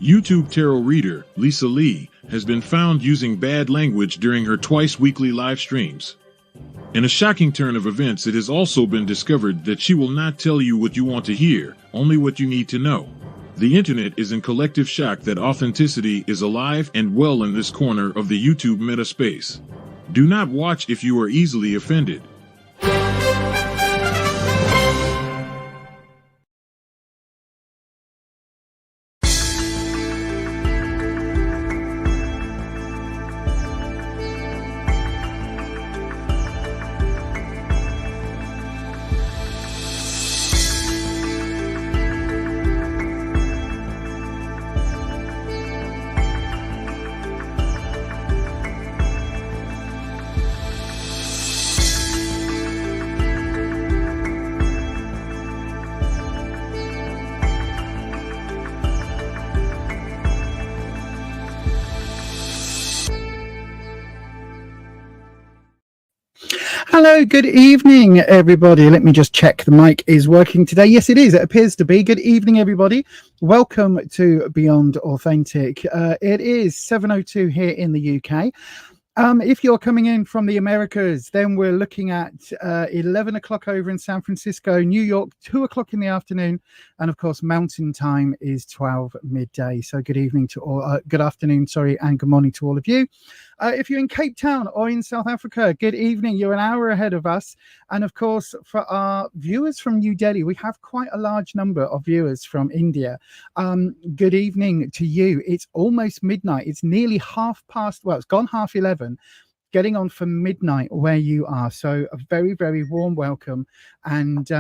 YouTube tarot reader Lisa Lee has been found using bad language during her twice-weekly live streams. In a shocking turn of events, it has also been discovered that she will not tell you what you want to hear, only what you need to know. The internet is in collective shock that authenticity is alive and well in this corner of the YouTube meta space. Do not watch if you are easily offended. Hello, good evening, everybody. Let me just check the mic is working today. Yes, it is. It appears to be. Good evening, everybody. Welcome to Beyond Authentic. It is 7:02 here in the UK. If you're coming in from the Americas, then we're looking at 11 o'clock over in San Francisco, New York, 2 o'clock in the afternoon. And of course, Mountain Time is 12 midday. So good evening to all, good afternoon, sorry, and good morning to all of you. If you're in Cape Town or in South Africa, good evening. You're an hour ahead of us. And of course, for our viewers from New Delhi, we have quite a large number of viewers from India. Good evening to you. It's almost midnight. It's nearly it's gone 11:30, getting on for midnight where you are. So a very, very warm welcome. And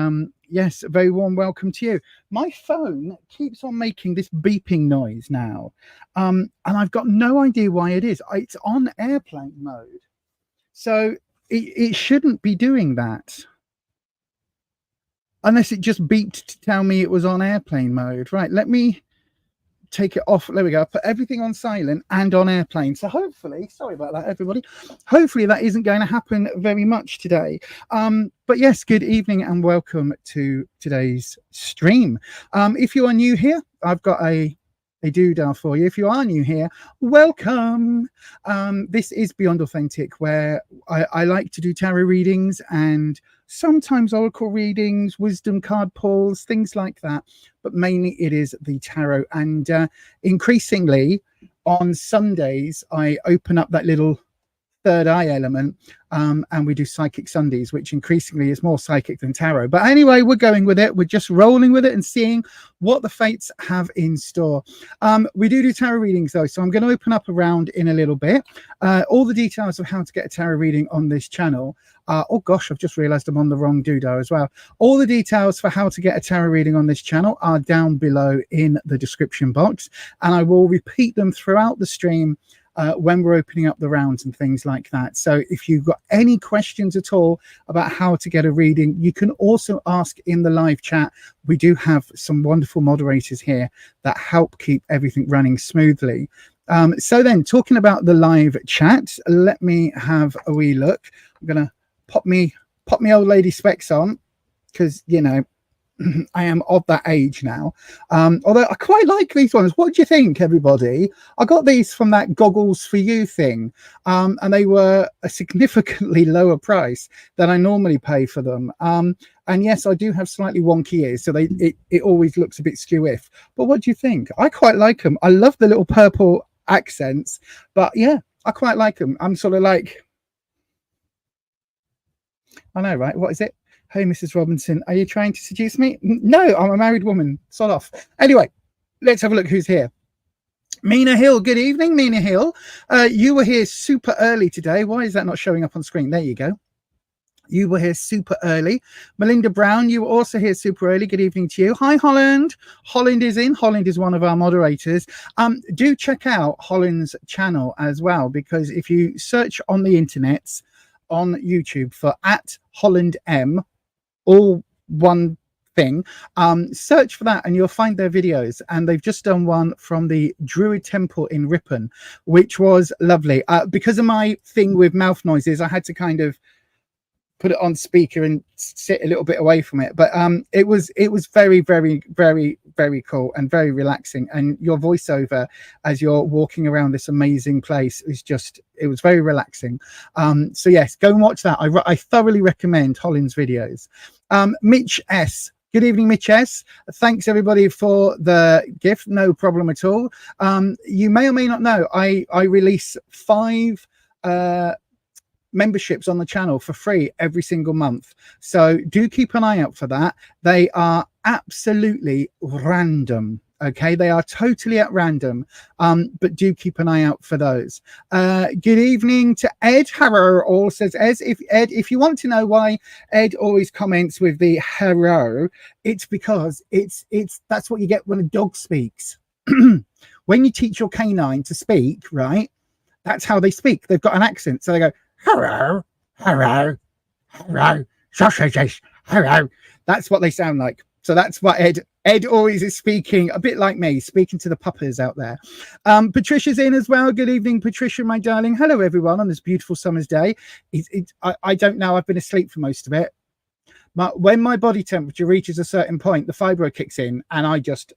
yes, a very warm welcome to you. My phone keeps on making this beeping noise now. And I've got no idea why it is. It's on airplane mode. So it shouldn't be doing that. Unless it just beeped to tell me it was on airplane mode. Right, let me take it off. There we go. Put everything on silent and on airplane. So hopefully, sorry about that, everybody. Hopefully that isn't going to happen very much today. But yes, good evening and welcome to today's stream. If you are new here, I've got a doodah for you. If you are new here, welcome. This is Beyond Authentic, where I like to do tarot readings and sometimes oracle readings, wisdom card pulls, things like that. But mainly it is the tarot. And increasingly on Sundays, I open up that little third eye element and we do psychic Sundays, which increasingly is more psychic than tarot. But anyway, we're going with it. We're just rolling with it and seeing what the fates have in store. We do tarot readings though, so I'm going to open up a round in a little bit. All the details of how to get a tarot reading on this channel. Oh gosh, I've just realized I'm on the wrong doodah as well. All the details for how to get a tarot reading on this channel are down below in the description box, and I will repeat them throughout the stream when we're opening up the rounds and things like that. So if you've got any questions at all about how to get a reading, you can also ask in the live chat. We do have some wonderful moderators here that help keep everything running smoothly. So then, talking about the live chat, let me have a wee look. I'm gonna pop me old lady specs on, because you know I am of that age now. Although I quite like these ones. What do you think, everybody? I got these from that Goggles for You thing, and they were a significantly lower price than I normally pay for them. And yes, I do have slightly wonky ears, so it always looks a bit skew-if. But what do you think? I quite like them. I love the little purple accents, but yeah, I quite like them. I'm sort of like, I know, right? What is it? Hey, Mrs. Robinson, are you trying to seduce me? No, I'm a married woman. Sod off. Anyway, let's have a look who's here. Mina Hill. Good evening, Mina Hill. You were here super early today. Why is that not showing up on screen? There you go. You were here super early. Melinda Brown, you were also here super early. Good evening to you. Hi, Holland. Holland is in. Holland is one of our moderators. Do check out Holland's channel as well, because if you search on the internet, on YouTube for @HollandM, all one thing, search for that and you'll find their videos. And they've just done one from the Druid Temple in Ripon, which was lovely. Because of my thing with mouth noises, I had to kind of put it on speaker and sit a little bit away from it. But it was very, very, very, very cool and very relaxing. And your voiceover as you're walking around this amazing place is just, it was very relaxing. So yes, go and watch that. I thoroughly recommend Holland's videos. Mitch S. Good evening, Mitch S. Thanks everybody for the gift. No problem at all. You may or may not know, I release 5 memberships on the channel for free every single month. So do keep an eye out for that. They are absolutely random. Okay, they are totally at random, but do keep an eye out for those. Good evening to Ed. Hello, all says Ed. If you want to know why Ed always comments with the hello, it's because that's what you get when a dog speaks. When you teach your canine to speak, right? That's how they speak. They've got an accent, so they go hello, hello, hello, sausages, hello. That's what they sound like. So that's what Ed always is speaking, a bit like me, speaking to the puppers out there. Patricia's in as well. Good evening, Patricia, my darling. Hello, everyone, on this beautiful summer's day. I don't know. I've been asleep for most of it. But when my body temperature reaches a certain point, the fibro kicks in, and I just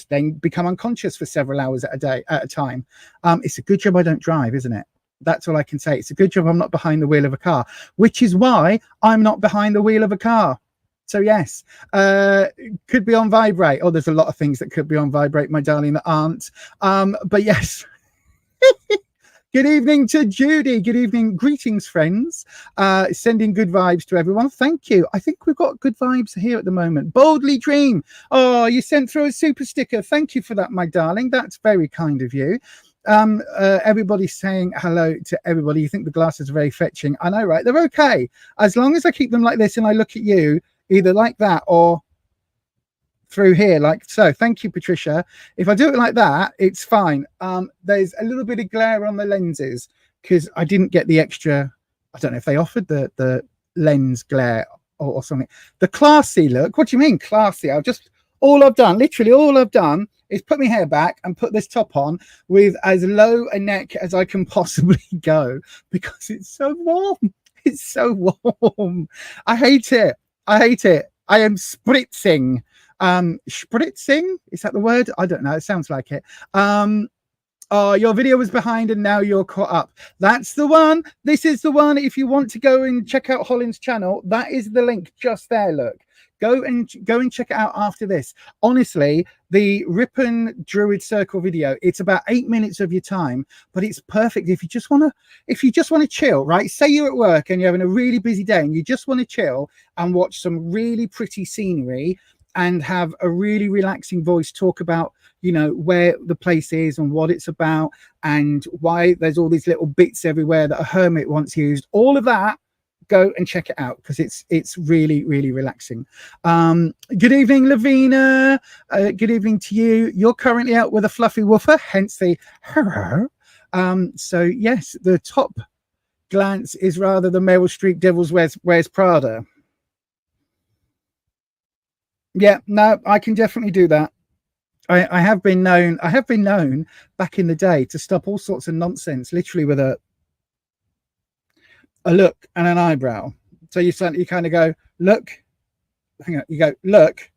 then become unconscious for several hours at a time. It's a good job I don't drive, isn't it? That's all I can say. It's a good job I'm not behind the wheel of a car, which is why I'm not behind the wheel of a car. So yes, could be on vibrate. Oh, there's a lot of things that could be on vibrate, my darling, that aren't. But yes. Good evening to Judy. Good evening. Greetings, friends. Sending good vibes to everyone. Thank you. I think we've got good vibes here at the moment. Boldly Dream. Oh, you sent through a super sticker. Thank you for that, my darling. That's very kind of you. Everybody's saying hello to everybody. You think the glasses are very fetching. I know, right? They're okay. As long as I keep them like this and I look at you, either like that or through here, like so. Thank you, Patricia. If I do it like that, it's fine. There's a little bit of glare on the lenses because I didn't get the extra. I don't know if they offered the lens glare or something. The classy look. What do you mean classy? Literally all I've done is put my hair back and put this top on with as low a neck as I can possibly go because it's so warm. It's so warm. I hate it. I am spritzing. Spritzing? Is that the word? I don't know. It sounds like it. Oh, your video was behind and now you're caught up. That's the one. This is the one. If you want to go and check out Holland's channel, that is the link just there. Look. Go and check it out after this. Honestly, the Ripon Druid Circle video, it's about 8 minutes of your time, but it's perfect if you just want to chill, right? Say you're at work and you're having a really busy day and you just want to chill and watch some really pretty scenery and have a really relaxing voice talk about, you know, where the place is and what it's about and why there's all these little bits everywhere that a hermit once used. All of that. Go and check it out because it's really, really relaxing. Good evening, Lavina. Good evening to you. You're currently out with a fluffy woofer, hence the hello. So yes, the top glance is rather the Meryl Streep Devil's Wears Prada. Yeah, no, I can definitely do that. I have been known back in the day to stop all sorts of nonsense, literally with a look and an eyebrow. So you kind of go, look, hang on, you go, look,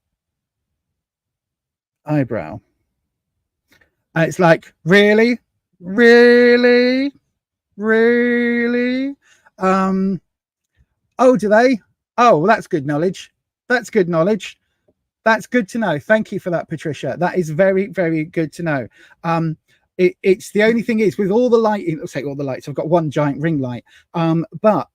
eyebrow. And it's like, really? Really? Really? Oh, do they? Oh, well, that's good knowledge. That's good knowledge. That's good to know. Thank you for that, Patricia. That is very, very good to know. It's the only thing is with all the lighting, let's take all the lights. I've got one giant ring light, but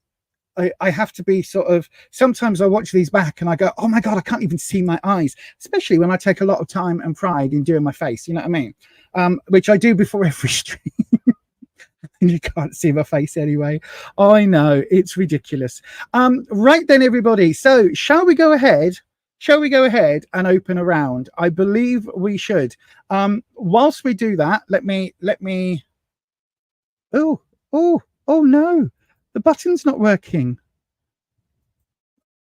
I have to be sort of, sometimes I watch these back and I go, oh my God, I can't even see my eyes, especially when I take a lot of time and pride in doing my face. You know what I mean? Which I do before every stream. And you can't see my face anyway. I know, it's ridiculous. Right then, everybody. So shall we go ahead? Shall we go ahead and open a round? I believe we should. Whilst we do that, let me. Oh no, the button's not working.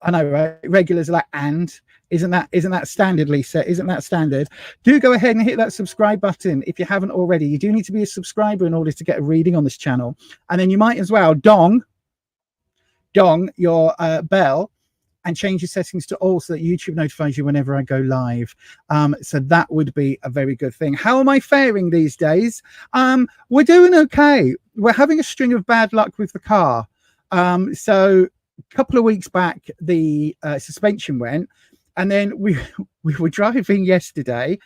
I know, right? Regulars are like, and isn't that standard, Lisa? Isn't that standard? Do go ahead and hit that subscribe button if you haven't already. You do need to be a subscriber in order to get a reading on this channel, and then you might as well dong your bell and change your settings to all so that YouTube notifies you whenever I go live. So that would be a very good thing. How am I faring these days? We're doing okay. We're having a string of bad luck with the car. So a couple of weeks back, the suspension went, and then we were driving yesterday.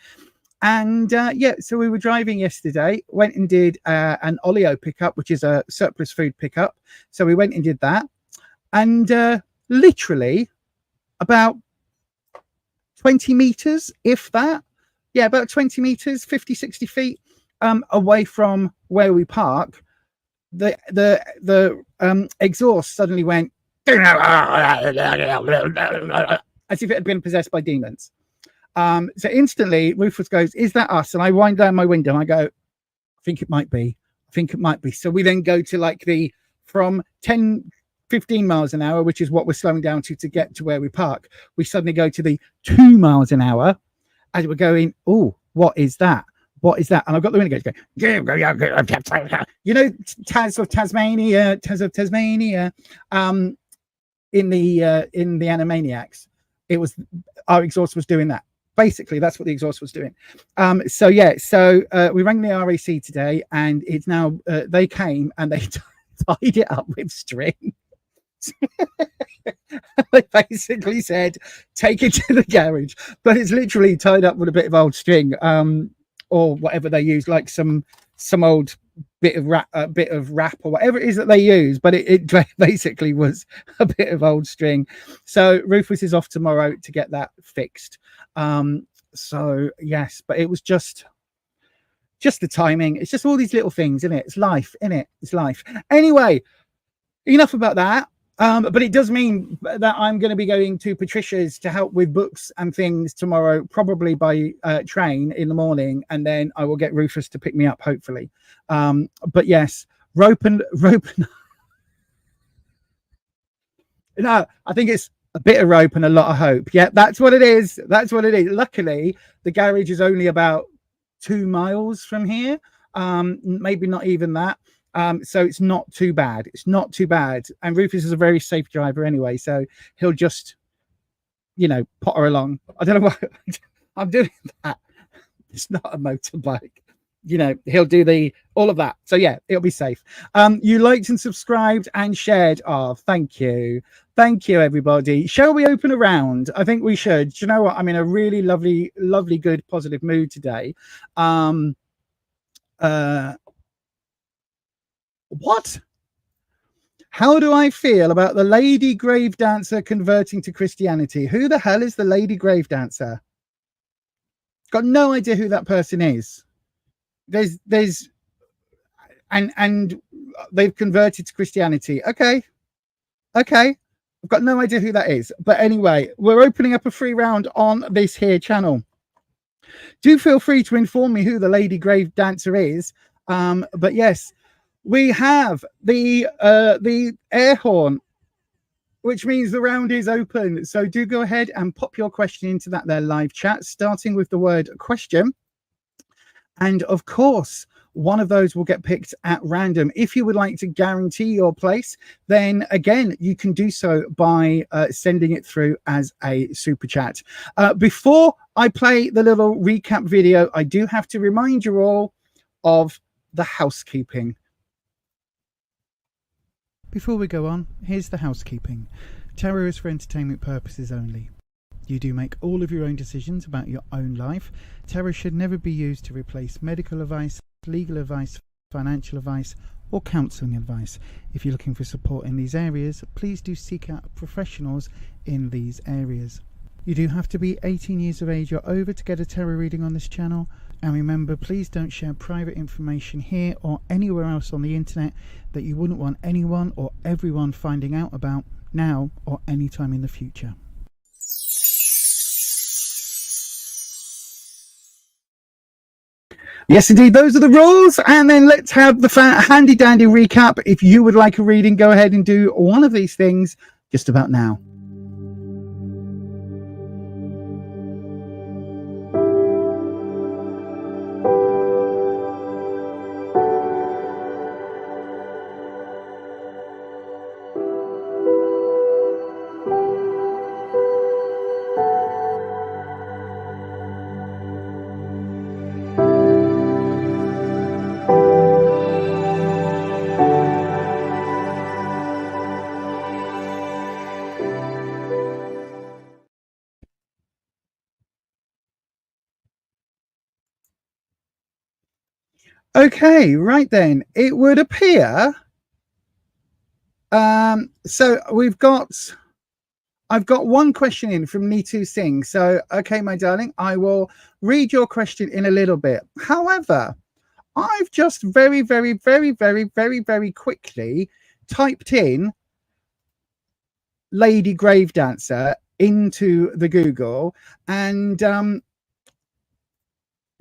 And so we were driving yesterday, went and did an Olio pickup, which is a surplus food pickup. So we went and did that. And literally about 20 meters, if that, about 20 meters, 50, 60 feet away from where we park, the exhaust suddenly went as if it had been possessed by demons. So instantly Rufus goes, "Is that us?" And I wind down my window and I go, "I think it might be. I think it might be." So we then go to like from 10, 15 miles an hour, which is what we're slowing down to get to where we park. We suddenly go to the 2 miles an hour as we're going, "Oh, what is that? What is that?" And I've got the window going, you know, Taz of Tasmania, in the Animaniacs, it was our exhaust was doing that. Basically, that's what the exhaust was doing. So we rang the RAC today, and it's now they came and they tied it up with string. They basically said, "Take it to the garage," but it's literally tied up with a bit of old string, or whatever they use, like some old bit of wrap or whatever it is that they use. But it basically was a bit of old string. So Rufus is off tomorrow to get that fixed. So yes, but it was just the timing. It's just all these little things, isn't it? It's life, isn't it? It's life. Anyway, enough about that. But it does mean that I'm going to be going to Patricia's to help with books and things tomorrow, probably by train in the morning, and then I will get Rufus to pick me up, hopefully. But yes, rope and no, I think it's a bit of rope and a lot of hope. Yeah, that's what it is. That's what it is. Luckily, the garage is only about 2 miles from here. Maybe not even that. So it's not too bad. It's not too bad. And Rufus is a very safe driver anyway, so he'll just, potter along. I don't know why I'm doing that. It's not a motorbike. He'll do all of that. So yeah, it'll be safe. You liked and subscribed and shared. Oh, thank you. Thank you, everybody. Shall we open a round? I think we should. Do you know what? I'm in a really lovely, good, positive mood today. What? How do I feel about the lady grave dancer converting to Christianity? Who the hell is the lady grave dancer? Got no idea who that person is. And they've converted to Christianity. Okay. I've got no idea who that is. But anyway, we're opening up a free round on this here channel. Do feel free to inform me who the lady grave dancer is. But yes, we have the air horn, which means the round is open. So do go ahead and pop your question into that there live chat, starting with the word question. And of course, one of those will get picked at random. If you would like to guarantee your place, then again, you can do so by sending it through as a super chat. Before I play the little recap video, I do have to remind you all of the housekeeping. Before we go on, here's the housekeeping. Tarot is for entertainment purposes only. You do make all of your own decisions about your own life. Tarot should never be used to replace medical advice, legal advice, financial advice, or counselling advice. If you're looking for support in these areas, please do seek out professionals in these areas. You do have to be 18 years of age or over to get a tarot reading on this channel. And remember, please don't share private information here or anywhere else on the internet that you wouldn't want anyone or everyone finding out about now or any time in the future. Yes, indeed, those are the rules. And then let's have the handy dandy recap. If you would like a reading, go ahead and do one of these things just about now. Okay, right then. It would appear. So I've got one question in from Neetu Singh. So, okay, my darling, I will read your question in a little bit. However, I've just very, very, very, very, very, very quickly typed in Lady Grave Dancer into the Google, and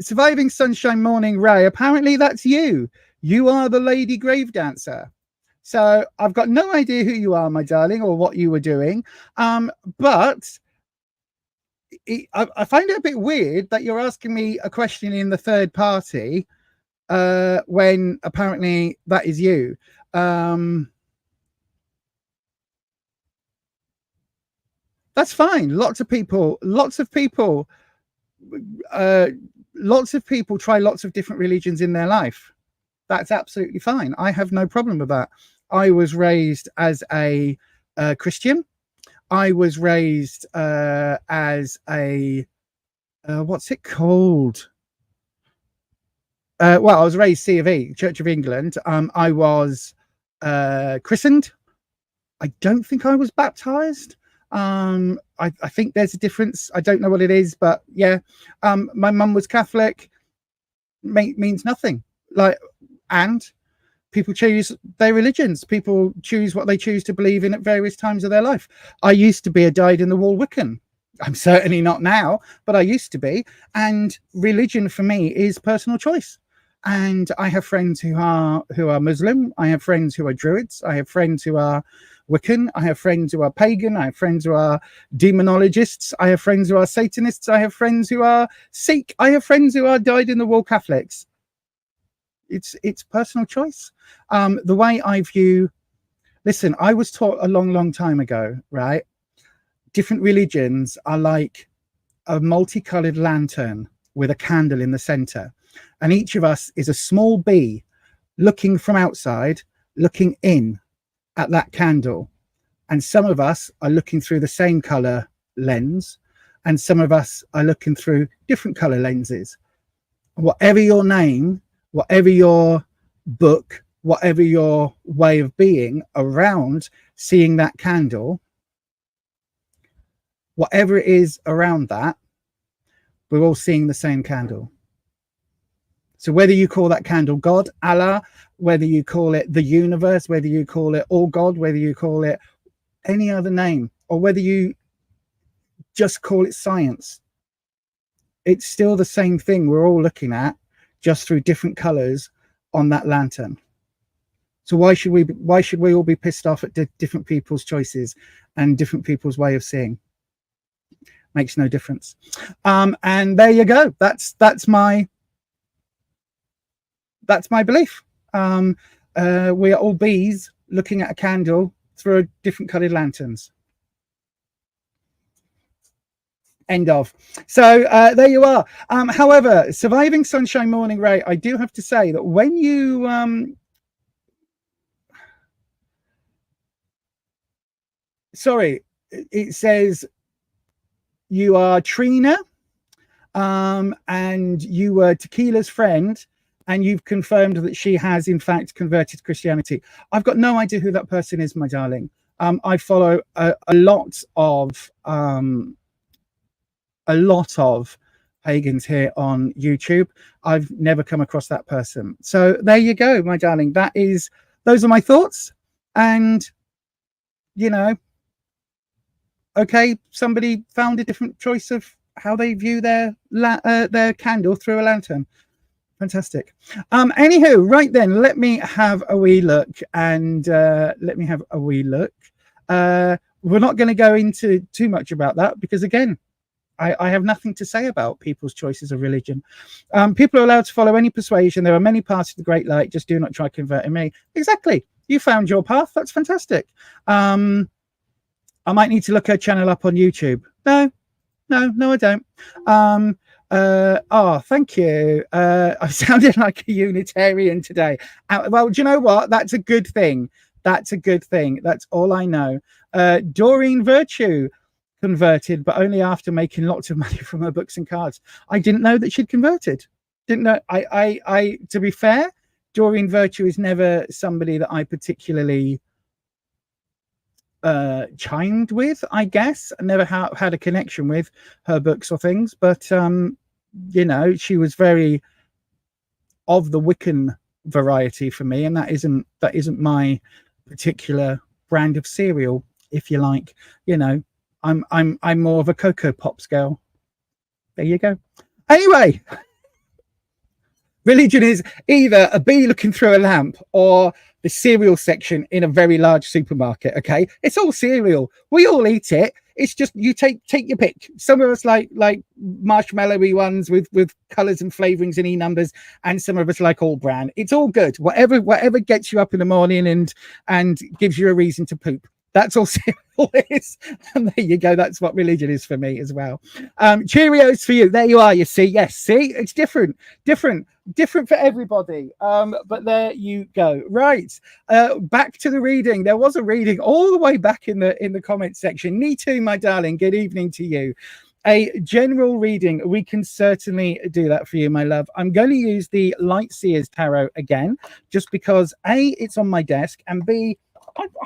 Surviving Sunshine Morning Ray, apparently that's you. You are the Lady Grave Dancer. So I've got no idea who you are, my darling, or what you were doing. But I find it a bit weird that you're asking me a question in the third party when apparently that is you. That's fine. Lots of people try lots of different religions in their life. That's absolutely fine. I have no problem with that. I was raised as a Christian. I was raised as a what's it called? Well, I was raised C of E, Church of England. I was christened. I don't think I was baptized. I think there's a difference. I don't know what it is, but yeah. My mum was Catholic. Means nothing. And people choose their religions. People choose what they choose to believe in at various times of their life. I used to be a dyed-in-the-wall Wiccan. I'm certainly not now, but I used to be. And religion for me is personal choice. And I have friends who are Muslim. I have friends who are Druids. I have friends who are Wiccan. I have friends who are pagan. I have friends who are demonologists. I have friends who are Satanists. I have friends who are Sikh. I have friends who are dyed-in-the-wall Catholics. It's personal choice. The way I view, listen, I was taught a long time ago, right? Different religions are like a multicolored lantern with a candle in the center. And each of us is a small bee looking from outside, looking in at that candle. And some of us are looking through the same color lens, and some of us are looking through different color lenses. Whatever your name, whatever your book, whatever your way of being around seeing that candle, whatever it is around that, we're all seeing the same candle. So whether you call that candle God, Allah, whether you call it the universe, whether you call it all God, whether you call it any other name, or whether you just call it science, it's still the same thing we're all looking at, just through different colors on that lantern. So why should we all be pissed off at different people's choices and different people's way of seeing? Makes no difference. And there you go. That's my belief. We are all bees looking at a candle through different colored lanterns. End of. So there you are. However, Surviving Sunshine Morning Ray, I do have to say that when you sorry, it says you are Trina, and you were Tequila's friend, and you've confirmed that she has in fact converted to Christianity. I've got no idea who that person is, my darling. I follow a lot of pagans here on YouTube. I've never come across that person. So there you go, my darling. Those are my thoughts. And you know, okay, somebody found a different choice of how they view their candle through a lantern. Fantastic. Anywho, right then, let me have a wee look. We're not going to go into too much about that because, again, I have nothing to say about people's choices of religion. People are allowed to follow any persuasion. There are many paths to the great light. Just do not try converting me. Exactly. You found your path. That's fantastic. I might need to look her channel up on YouTube. No, I don't. Thank you. I sounded like a Unitarian today. Well, do you know what? That's a good thing. That's all I know. Doreen Virtue converted, but only after making lots of money from her books and cards. I didn't know that she'd converted. Didn't know. I to be fair, Doreen Virtue is never somebody that I particularly chimed with, I guess. I never had a connection with her books or things, but you know, she was very of the Wiccan variety for me, and that isn't my particular brand of cereal, if you like. You know, I'm more of a Cocoa Pops girl. There you go. Anyway, religion is either a bee looking through a lamp or the cereal section in a very large supermarket. Okay, it's all cereal. We all eat it. It's just you take your pick. Some of us like marshmallowy ones with colors and flavorings and numbers, and some of us like all bran. It's all good. Whatever gets you up in the morning and gives you a reason to poop. That's all cereal is. And there you go. That's what religion is for me as well. Cheerios for you. There you are. You see, yes, see, it's different for everybody. But there you go. Right. Back to the reading. There was a reading all the way back in the comment section. Me too, my darling. Good evening to you. A general reading. We can certainly do that for you, my love. I'm going to use the Lightseers Tarot again, just because A, it's on my desk, and B,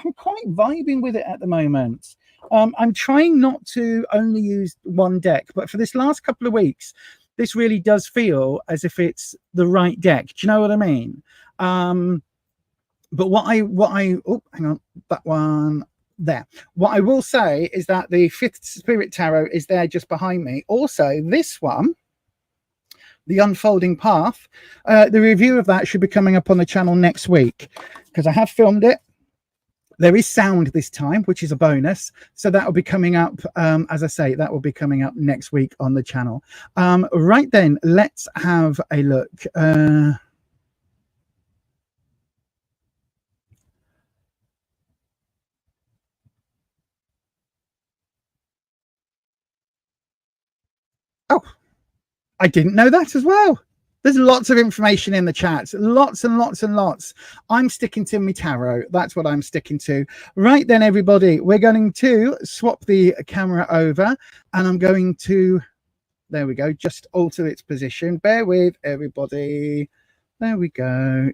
I'm quite vibing with it at the moment. I'm trying not to only use one deck, but for this last couple of weeks, this really does feel as if it's the right deck. Do you know what I mean? But what I oh, hang on, that one there. What I will say is that the Fifth Spirit Tarot is there just behind me. Also, this one, The Unfolding Path, the review of that should be coming up on the channel next week, because I have filmed it. There is sound this time, which is a bonus. So that will be coming up, as I say, that will be coming up next week on the channel. Right then, let's have a look. Oh, I didn't know that as well. There's lots of information in the chat. Lots and lots and lots. I'm sticking to my tarot. That's what I'm sticking to. Right then, everybody, we're going to swap the camera over, and I'm going to, there we go, just alter its position. Bear with, everybody. There we go.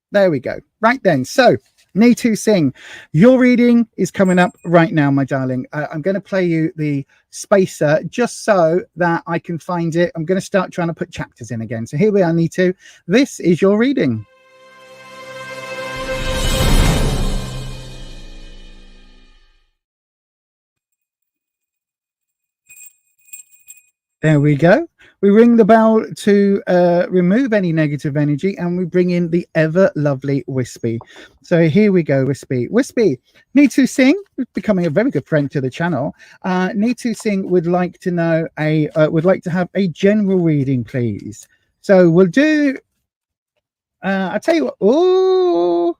There we go. Right then. So, Neetu Singh, your reading is coming up right now, my darling. I'm going to play you the spacer just so that I can find it. I'm going to start trying to put chapters in again. So here we are, Neetu. This is your reading. There we go. We ring the bell to remove any negative energy, and we bring in the ever lovely Wispy. So here we go, Wispy. Wispy, Neetu Singh, becoming a very good friend to the channel. Neetu Singh would like to know would like to have a general reading, please. So we'll do. I'll tell you what. Oh,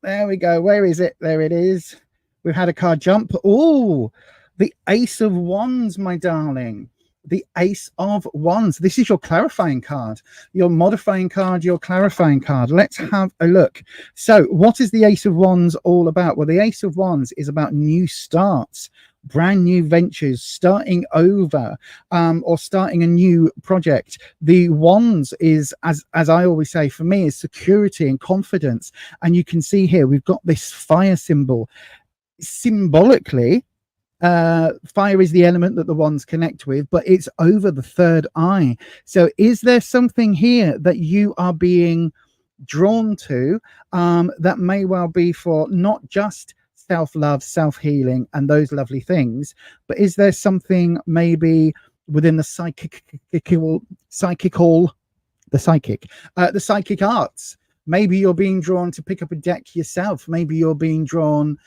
there we go. Where is it? There it is. We've had a card jump. Oh, the Ace of Wands, my darling. The Ace of Wands. This is your clarifying card, your modifying card, your clarifying card. Let's have a look. So what is the Ace of Wands all about? Well, the Ace of Wands is about new starts, brand new ventures, starting over, or starting a new project. The Wands is, as I always say, for me, is security and confidence. And you can see here, we've got this fire symbol. Symbolically, fire is the element that the wands connect with, but it's over the third eye. So is there something here that you are being drawn to, that may well be for not just self-love, self-healing and those lovely things, but is there something maybe within the psychic arts? Maybe you're being drawn to pick up a deck yourself. Maybe you're being drawn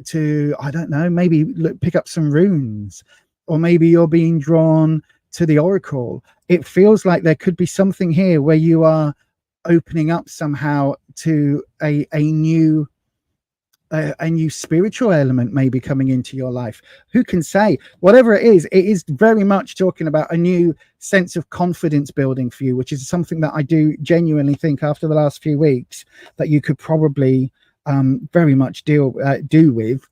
to, I don't know, maybe pick up some runes, or maybe you're being drawn to the oracle. It feels like there could be something here where you are opening up somehow to a new spiritual element maybe coming into your life. Who can say? Whatever it is very much talking about a new sense of confidence building for you, which is something that I do genuinely think after the last few weeks that you could probably very much do with,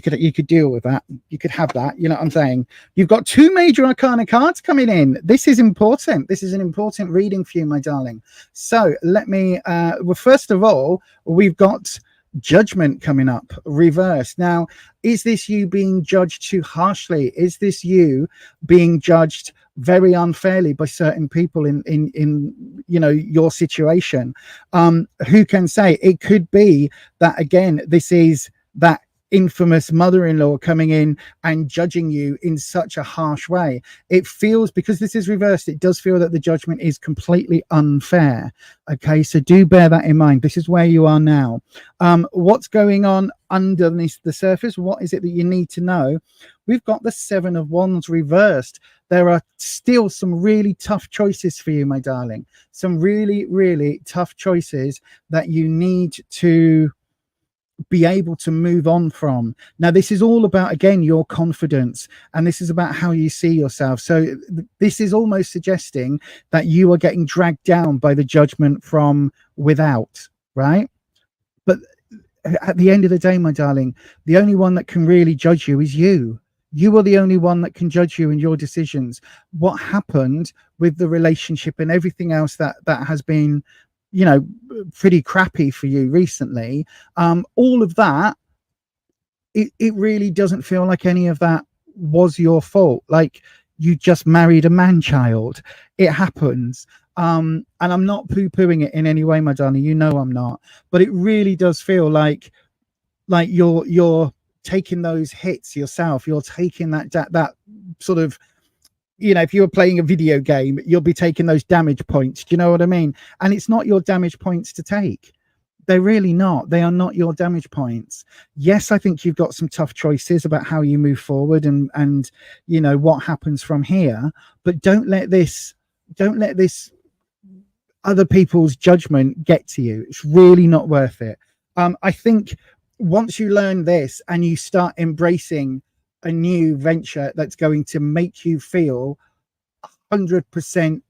you could deal with that. You could have that. You know what I'm saying? You've got 2 major arcana cards coming in. This is important. This is an important reading for you, my darling. So let me, well, first of all, we've got Judgment coming up, reversed. Now, is this you being judged too harshly? Is this you being judged very unfairly by certain people in you know, your situation? Who can say? It could be that, again, this is that infamous mother-in-law coming in and judging you in such a harsh way. It feels, because this is reversed, it does feel that the judgment is completely unfair. Okay, so do bear that in mind. This is where you are now. What's going on underneath the surface? What is it that you need to know? We've got the 7 of Wands reversed. There are still some really tough choices for you, my darling. Some really, really tough choices that you need to be able to move on from. Now, this is all about, again, your confidence, and this is about how you see yourself. So this is almost suggesting that you are getting dragged down by the judgment from without, right? But at the end of the day, my darling, the only one that can really judge you is you. You are the only one that can judge you and your decisions. What happened with the relationship and everything else that has been, you know, pretty crappy for you recently, all of that, it really doesn't feel like any of that was your fault. Like, you just married a man-child. It happens. And I'm not poo-pooing it in any way, my darling. You know I'm not. But it really does feel like you're taking those hits yourself. You're taking that sort of, you know, if you were playing a video game, you'll be taking those damage points. Do you know what I mean? And it's not your damage points to take. They're really not. They are not your damage points. Yes, I think you've got some tough choices about how you move forward and you know what happens from here. But don't let this other people's judgment get to you. It's really not worth it. I think once you learn this and you start embracing a new venture that's going to make you feel 100%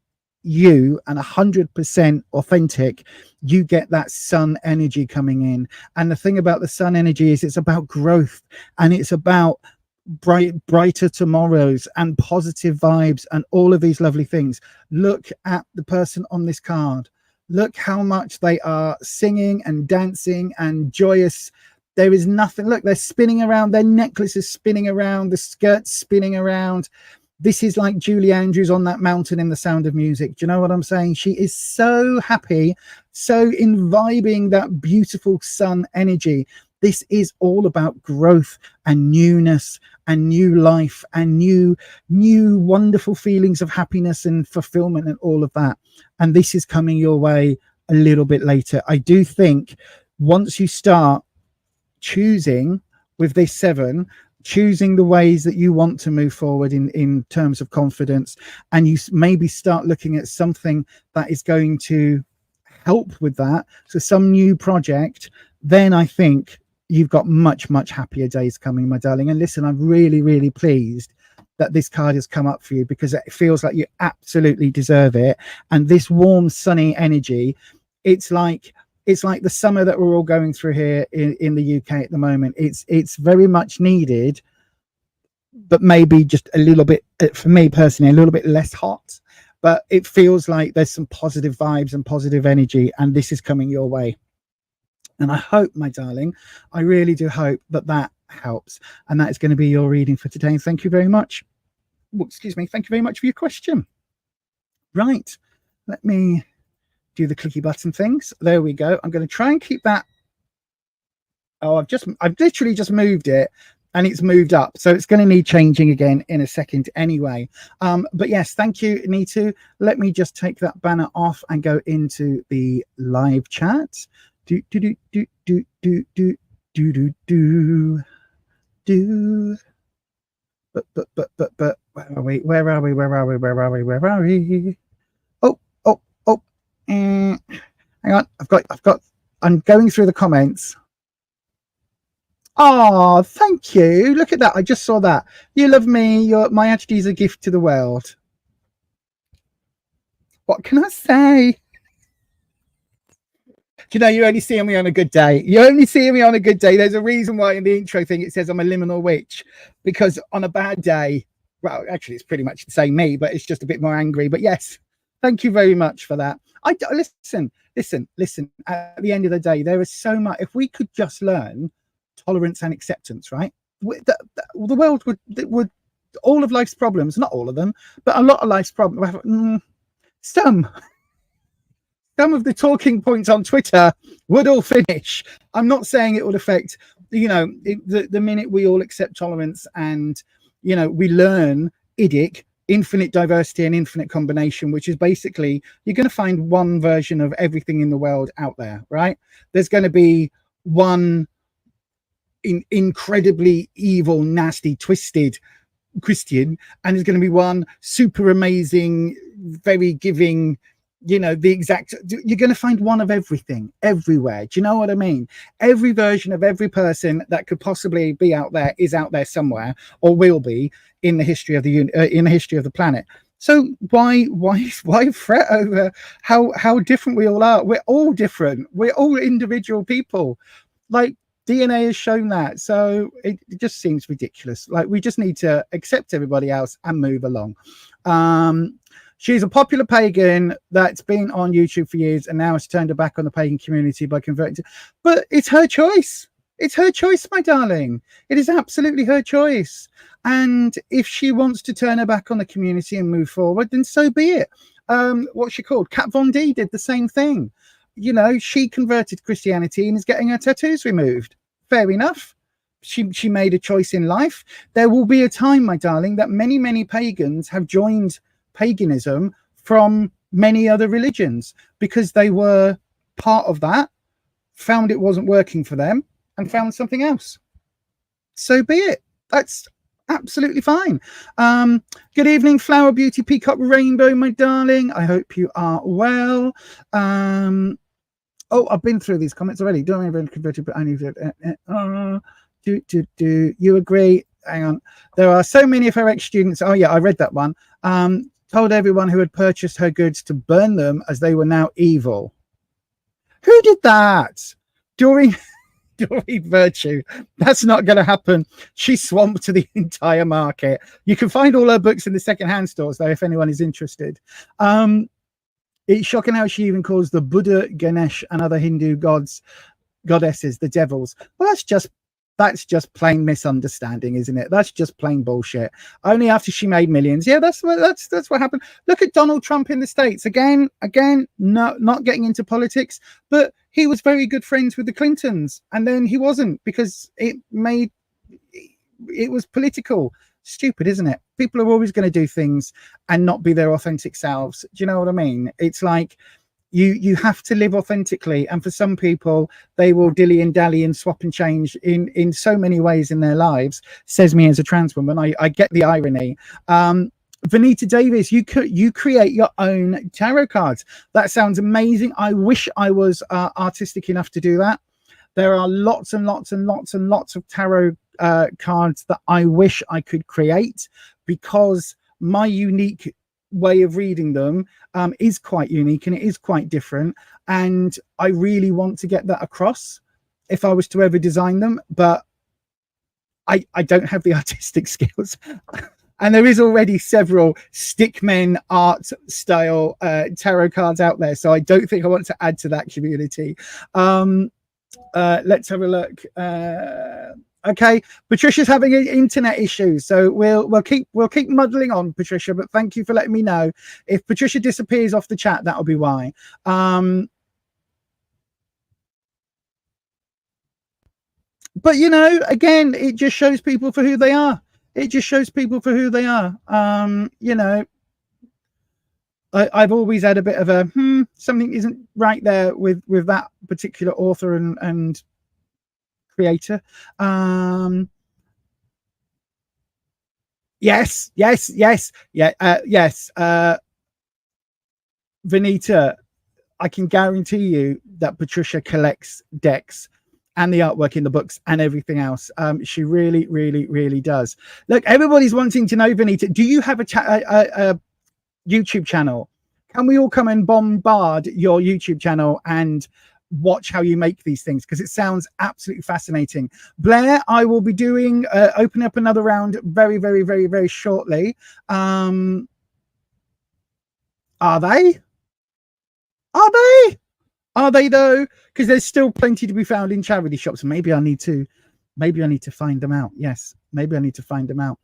you and 100% authentic, you get that sun energy coming in. And the thing about the sun energy is it's about growth, and it's about brighter tomorrows and positive vibes and all of these lovely things. Look at the person on this card. Look how much they are singing and dancing and joyous. There is nothing. Look, they're spinning around. Their necklace is spinning around. The skirt's spinning around. This is like Julie Andrews on that mountain in The Sound of Music. Do you know what I'm saying? She is so happy, so imbibing that beautiful sun energy. This is all about growth and newness and new life and new wonderful feelings of happiness and fulfillment and all of that. And this is coming your way a little bit later. I do think once you start choosing with this 7, choosing the ways that you want to move forward in terms of confidence, and you maybe start looking at something that is going to help with that, so some new project, then I think you've got much happier days coming, my darling. And listen, I'm really pleased that this card has come up for you, because it feels like you absolutely deserve it. And this warm sunny energy, it's like the summer that we're all going through here in the UK at the moment. It's very much needed, but maybe just a little bit, for me personally, a little bit less hot. But it feels like there's some positive vibes and positive energy, and this is coming your way. And I hope, my darling, I really do hope that helps. And that is going to be your reading for today. And thank you very much. Oh, excuse me. Thank you very much for your question. Right. Let me do the clicky button things. There we go. I'm going to try and keep that. Oh, I've literally just moved it, and it's moved up, so it's going to need changing again in a second anyway. But yes, thank you, Nitu. Let me just take that banner off and go into the live chat. But where are we? Hang on, I'm going through the comments. Oh, thank you. Look at that. I just saw that. You love me. My attitude is a gift to the world. What can I say? you know, you only see me on a good day. You only see me on a good day. There's a reason why in the intro thing it says I'm a liminal witch, because on a bad day, well, actually, it's pretty much the same me, but it's just a bit more angry. But yes, thank you very much for that. Listen. At the end of the day, there is so much. If we could just learn tolerance and acceptance, right? The world would all of life's problems, not all of them, but a lot of life's problems. Some of the talking points on Twitter would all finish. I'm not saying it would affect, you know, the minute we all accept tolerance and, you know, we learn IDIC, infinite diversity and infinite combination, which is basically you're going to find one version of everything in the world out there, right? There's going to be one incredibly evil, nasty, twisted Christian, and there's going to be one super amazing, very giving, you know, the exact, you're going to find one of everything everywhere. Do you know what I mean? Every version of every person that could possibly be out there is out there somewhere, or will be in the history of the planet. So why fret over how different we all are? We're all different. We're all individual people. Like, DNA has shown that. So it just seems ridiculous. Like, we just need to accept everybody else and move along. She's a popular pagan that's been on YouTube for years and now has turned her back on the pagan community by converting. But it's her choice. It's her choice, my darling. It is absolutely her choice. And if she wants to turn her back on the community and move forward, then so be it. What's she called? Kat Von D did the same thing. You know, she converted Christianity and is getting her tattoos removed. Fair enough. She made a choice in life. There will be a time, my darling, that many pagans have joined paganism from many other religions because they were part of that, found it wasn't working for them, and found something else. So be it. That's absolutely fine. Good evening, Flower Beauty Peacock Rainbow, my darling. I hope you are well. Oh, I've been through these comments already. Don't even convert it, but I need to. Do you agree? Hang on. There are so many of her ex-students. Oh yeah, I read that one. Told everyone who had purchased her goods to burn them as they were now evil. Who did that? Doreen Virtue. That's not going to happen. She swamped to the entire market. You can find all her books in the second-hand stores, though, if anyone is interested. It's shocking how she even calls the Buddha, Ganesh, and other Hindu goddesses the devils. Well, that's just plain misunderstanding, isn't it? That's just plain bullshit. Only after she made millions. Yeah, that's what happened. Look at Donald Trump in the States. Again, not getting into politics, but he was very good friends with the Clintons, and then he wasn't because it was political. Stupid, isn't it? People are always going to do things and not be their authentic selves. Do you know what I mean? It's like you have to live authentically, and for some people they will dilly and dally and swap and change in so many ways in their lives. Says me as a trans woman. I get the irony. Vanita Davis, you create your own tarot cards. That sounds amazing. I wish I was artistic enough to do that. There are lots and lots of tarot cards that I wish I could create, because my unique way of reading them is quite unique and it is quite different, and I really want to get that across if I was to ever design them, but I don't have the artistic skills. And there is already several stickmen art style tarot cards out there, so I don't think I want to add to that community. Let's have a look. Okay, Patricia's having an internet issue, so we'll keep muddling on, Patricia. But thank you for letting me know. If Patricia disappears off the chat, that'll be why. But you know, again, it just shows people for who they are. It just shows people for who they are. You know, I've always had a bit of a something isn't right there with that particular author and creator. Yes. Vanita, I can guarantee you that Patricia collects decks and the artwork in the books and everything else. She really does. Look, everybody's wanting to know, Vanita, do you have a YouTube channel? Can we all come and bombard your YouTube channel and watch how you make these things, because it sounds absolutely fascinating. Blair, I will be doing open up another round very, very, very, very shortly. Are they? Are they though? Because there's still plenty to be found in charity shops. Maybe I need to find them out. Yes, maybe I need to find them out.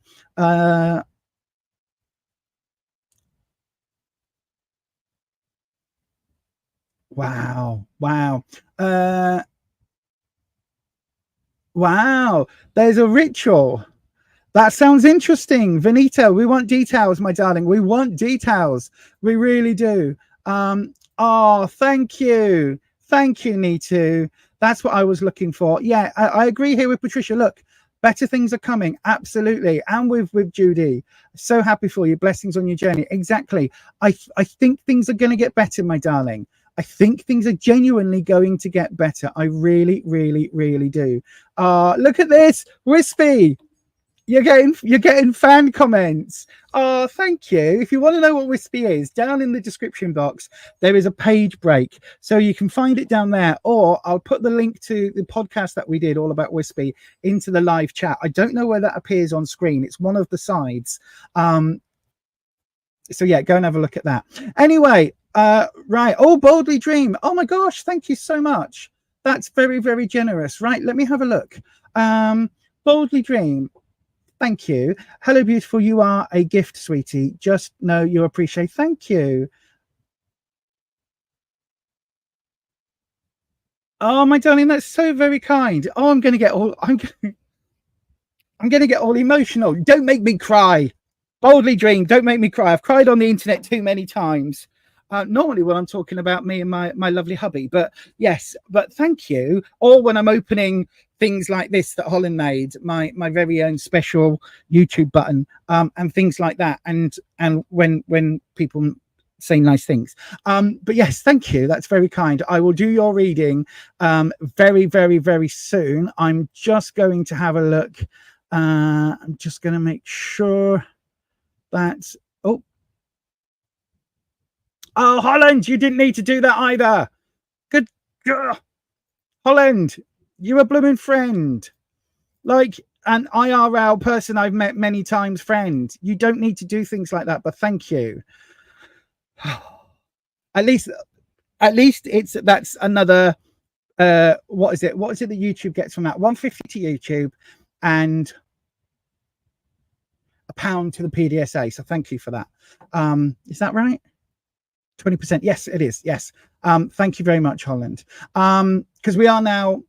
Wow. Wow. There's a ritual. That sounds interesting. Vanita, we want details, my darling. We want details. We really do. Oh, thank you. Thank you, Nitu. That's what I was looking for. Yeah, I agree here with Patricia. Look, better things are coming. Absolutely. And with Judy. So happy for you. Blessings on your journey. Exactly. I think things are going to get better, my darling. I think things are genuinely going to get better. I really, really, really do. Look at this. Wispy. You're getting fan comments. Oh, thank you. If you want to know what Wispy is, down in the description box, there is a page break. So you can find it down there, or I'll put the link to the podcast that we did all about Wispy into the live chat. I don't know where that appears on screen. It's one of the sides. So yeah, go and have a look at that. Anyway, right. Oh, Boldly Dream. Oh my gosh, thank you so much. That's very, very generous. Right, let me have a look. Boldly Dream. Thank you. Hello, beautiful. You are a gift, sweetie. Just know you appreciate. Thank you. Oh, my darling, that's so very kind. Oh, I'm going to get all emotional. Don't make me cry. Boldly Dream. Don't make me cry. I've cried on the internet too many times. Normally when I'm talking about me and my lovely hubby, but yes, but thank you. Or when I'm opening things like this that Holland made, my very own special YouTube button, and things like that, and when people say nice things. But yes, thank you. That's very kind. I will do your reading very, very, very soon. I'm just going to have a look. I'm just going to make sure that Oh, Holland, you didn't need to do that either. Good. Holland, you're a blooming friend. Like an IRL person I've met many times, friend. You don't need to do things like that, but thank you. At least that's another, what is it that YouTube gets from that? 150 to YouTube and £1 to the PDSA. So thank you for that. Is that right? 20%. Yes, it is. Yes. Thank you very much, Holland. Because we are now,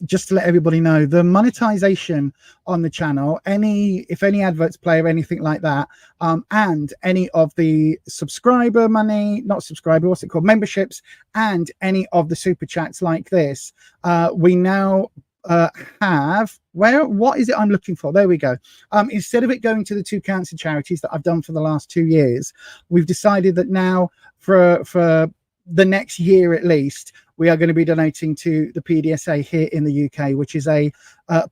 just to let everybody know, the monetization on the channel, if any adverts play or anything like that, and any of the subscriber money, not subscriber, what's it called, memberships, and any of the super chats like this, we now have what is it I'm looking for? There we go. Instead of it going to the 2 cancer charities that I've done for the last 2 years, we've decided that now for the next year at least, we are going to be donating to the PDSA here in the UK, which is a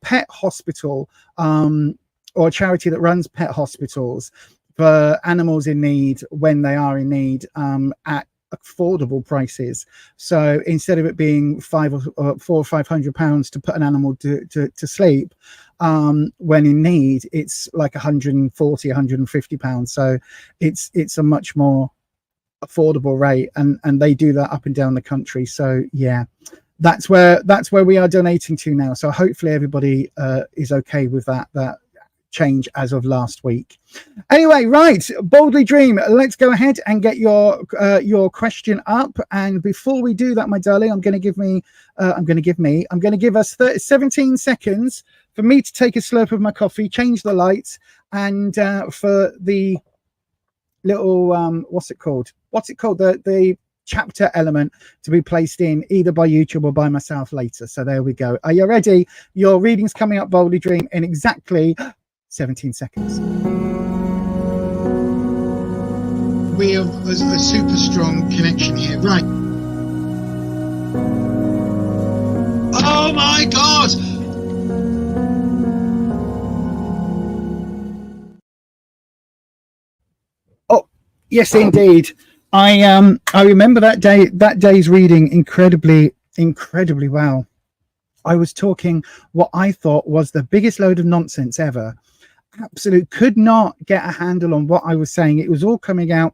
pet hospital, or a charity that runs pet hospitals for animals in need when they are in need, at affordable prices. So instead of it being £400 or £500 to put an animal to sleep, when in need, it's like £140, £150. So it's a much more affordable rate, and they do that up and down the country. So yeah, that's where we are donating to now. So hopefully everybody is okay with that change as of last week. Anyway, right, Boldly Dream, let's go ahead and get your question up. And before we do that, my darling, I'm going to give us 17 seconds for me to take a slurp of my coffee, change the lights, and for the little what's it called, the chapter element to be placed in either by YouTube or by myself later. So there we go. Are you ready? Your reading's coming up, Boldly Dream, in exactly 17 seconds. We have a super strong connection here, right? Oh my god! Oh yes, indeed. I remember that day's reading incredibly well. I was talking what I thought was the biggest load of nonsense ever. Absolute could not get a handle on what I was saying. It was all coming out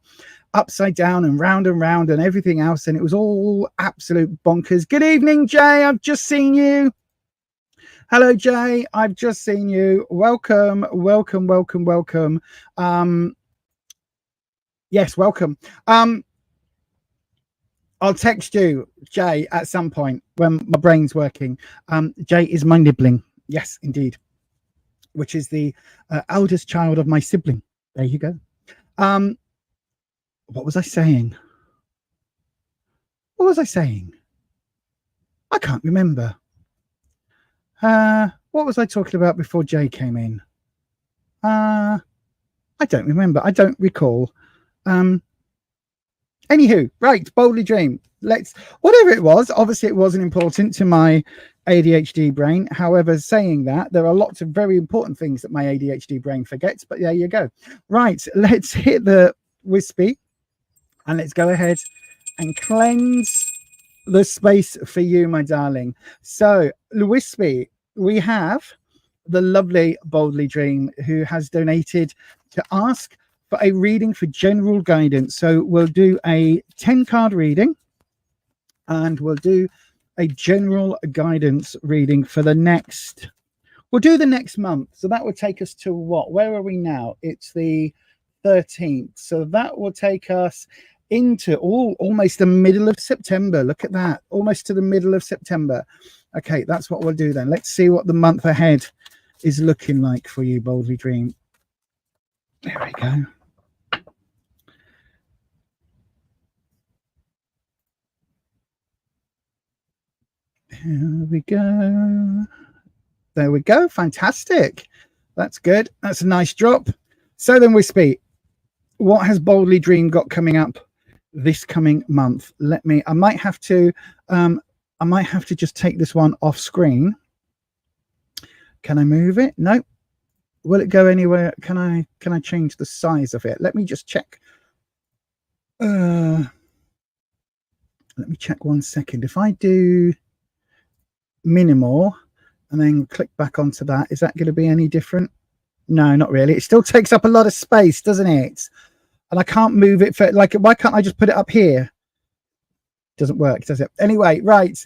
upside down and round and everything else, and it was all absolute bonkers. Good evening, Jay. I've just seen you. Hello, Jay. I've just seen you. Welcome. Yes, welcome. I'll text you, Jay, at some point when my brain's working. Jay is my nibbling. Yes, indeed. Which is the eldest child of my sibling. There you go. What was I saying? I can't remember. What was I talking about before Jay came in? I don't remember. I don't recall. Anywho, right, boldly dream. Whatever it was, obviously it wasn't important to my ADHD brain. However, saying that, there are lots of very important things that my ADHD brain forgets, but there you go. Right, let's hit the wispy and let's go ahead and cleanse the space for you, my darling. So, wispy, we have the lovely Boldly Dream who has donated to ask for a reading for general guidance. So we'll do a 10-card reading and we'll do a general guidance reading for the next, we'll do the next month. So that would take us to what? Where are we now? It's the 13th. So that will take us into almost the middle of September. Look at that. Almost to the middle of September. Okay, that's what we'll do then. Let's see what the month ahead is looking like for you, Boldly Dream. There we go. Here we go. There we go. Fantastic. That's good. That's a nice drop. So then, Wispy, what has Boldly Dream got coming up this coming month? I might have to just take this one off screen. Can I move it? No. Will it go anywhere? Can I change the size of it? Let me just check. Let me check 1 second. If I do minimal and then click back onto that, is that going to be any different? No, not really. It still takes up a lot of space, doesn't it? And I can't move it for, like, why can't I just put it up here? Doesn't work, does it? Anyway, right.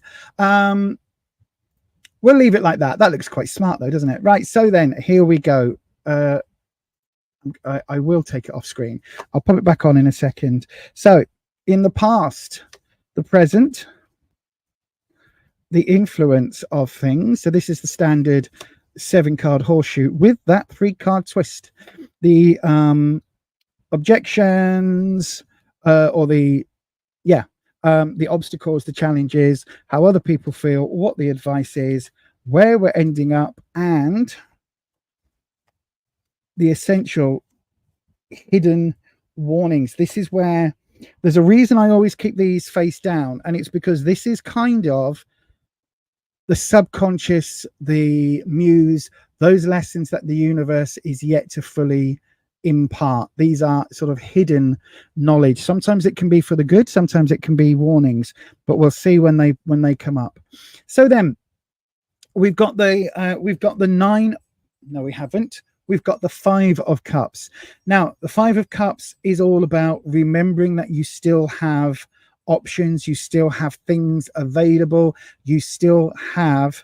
We'll leave it like that. That looks quite smart though, doesn't it? Right. So then here we go. I will take it off screen. I'll pop it back on in a second. So in the past, the present, the influence of things. So this is the standard 7-card horseshoe with that 3-card twist. The objections or the obstacles, the challenges, how other people feel, what the advice is, where we're ending up, and the essential hidden warnings. This is where there's a reason I always keep these face down, and it's because this is kind of the subconscious, the muse, those lessons that the universe is yet to fully impart. These are sort of hidden knowledge. Sometimes it can be for the good, sometimes it can be warnings, but we'll see when they come up. So then we've got the 9. No, we haven't. We've got the 5 of Cups. Now the 5 of Cups is all about remembering that you still have options, you still have things available, you still have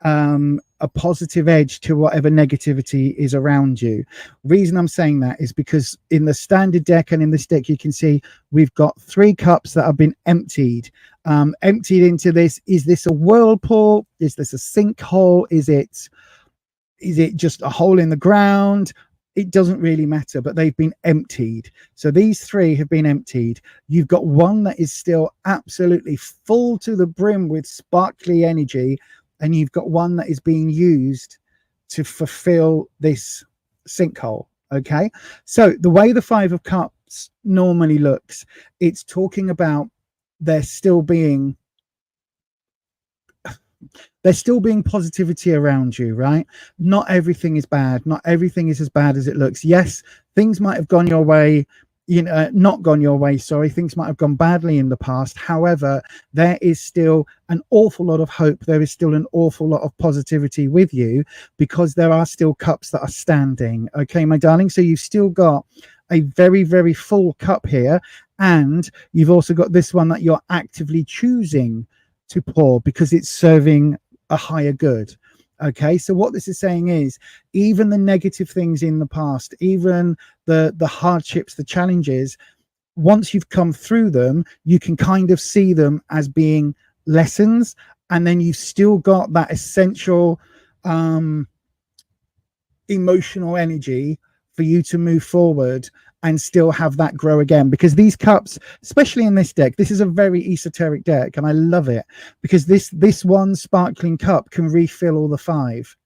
a positive edge to whatever negativity is around you. Reason I'm saying that is because in the standard deck and in this deck you can see we've got 3 cups that have been emptied into this. Is this a whirlpool? Is this a sinkhole? Is it just a hole in the ground? It doesn't really matter, but they've been emptied. So these 3 have been emptied. You've got one that is still absolutely full to the brim with sparkly energy, and you've got one that is being used to fulfill this sinkhole. Okay, so the way the 5 of Cups normally looks, it's talking about there still being positivity around you, right? Not everything is bad. Not everything is as bad as it looks. Yes, things might have gone your way. not gone your way. Sorry, things might have gone badly in the past. However, there is still an awful lot of hope. There is still an awful lot of positivity with you, because there are still cups that are standing. Okay, my darling. So you've still got a very, very full cup here. And you've also got this one that you're actively choosing to pour because it's serving a higher good. Okay, so what this is saying is, even the negative things in the past, even the hardships, the challenges, once you've come through them, you can kind of see them as being lessons, and then you've still got that essential emotional energy for you to move forward and still have that grow again. Because these cups, especially in this deck, this is a very esoteric deck, and I love it because this one sparkling cup can refill all the 5.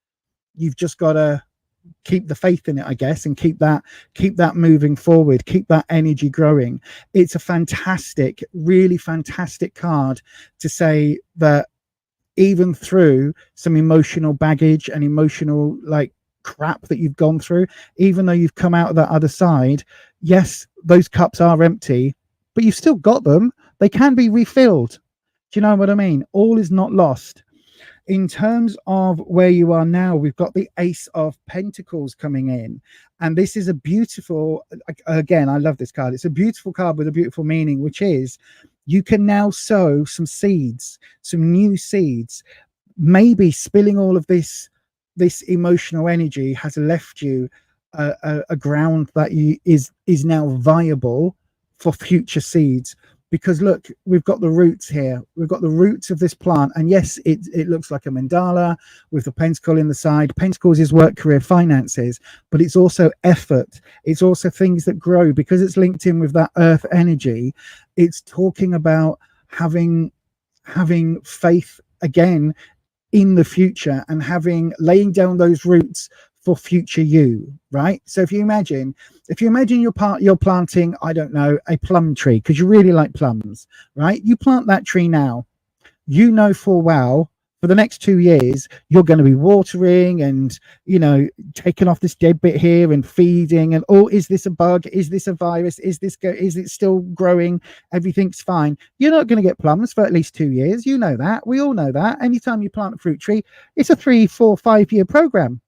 You've just got to keep the faith in it, I guess, and keep that moving forward, keep that energy growing. It's a fantastic, really fantastic card to say that even through some emotional baggage and emotional crap that you've gone through, even though you've come out of that other side, yes, those cups are empty, but you've still got them. They can be refilled. Do you know what I mean? All is not lost. In terms of where you are now, we've got the Ace of Pentacles coming in, and this is a beautiful, again, I love this card. It's a beautiful card with a beautiful meaning, which is you can now sow some seeds, some new seeds. Maybe spilling all of this emotional energy has left you a ground that is now viable for future seeds. Because look, we've got the roots here. We've got the roots of this plant. And yes, it looks like a mandala with the pentacle in the side. Pentacles is work, career, finances, but it's also effort. It's also things that grow, because it's linked in with that earth energy. It's talking about having faith again in the future, and laying down those roots for future you, right? So if you imagine you're planting, I don't know, a plum tree because you really like plums, right? You plant that tree now, you know full well for the next 2 years you're going to be watering and taking off this dead bit here and feeding, and is this a bug, is this a virus, is it still growing, everything's fine. You're not going to get plums for at least 2 years. You know that, we all know that. Anytime you plant a fruit tree, it's a 3, 4, 5 year program.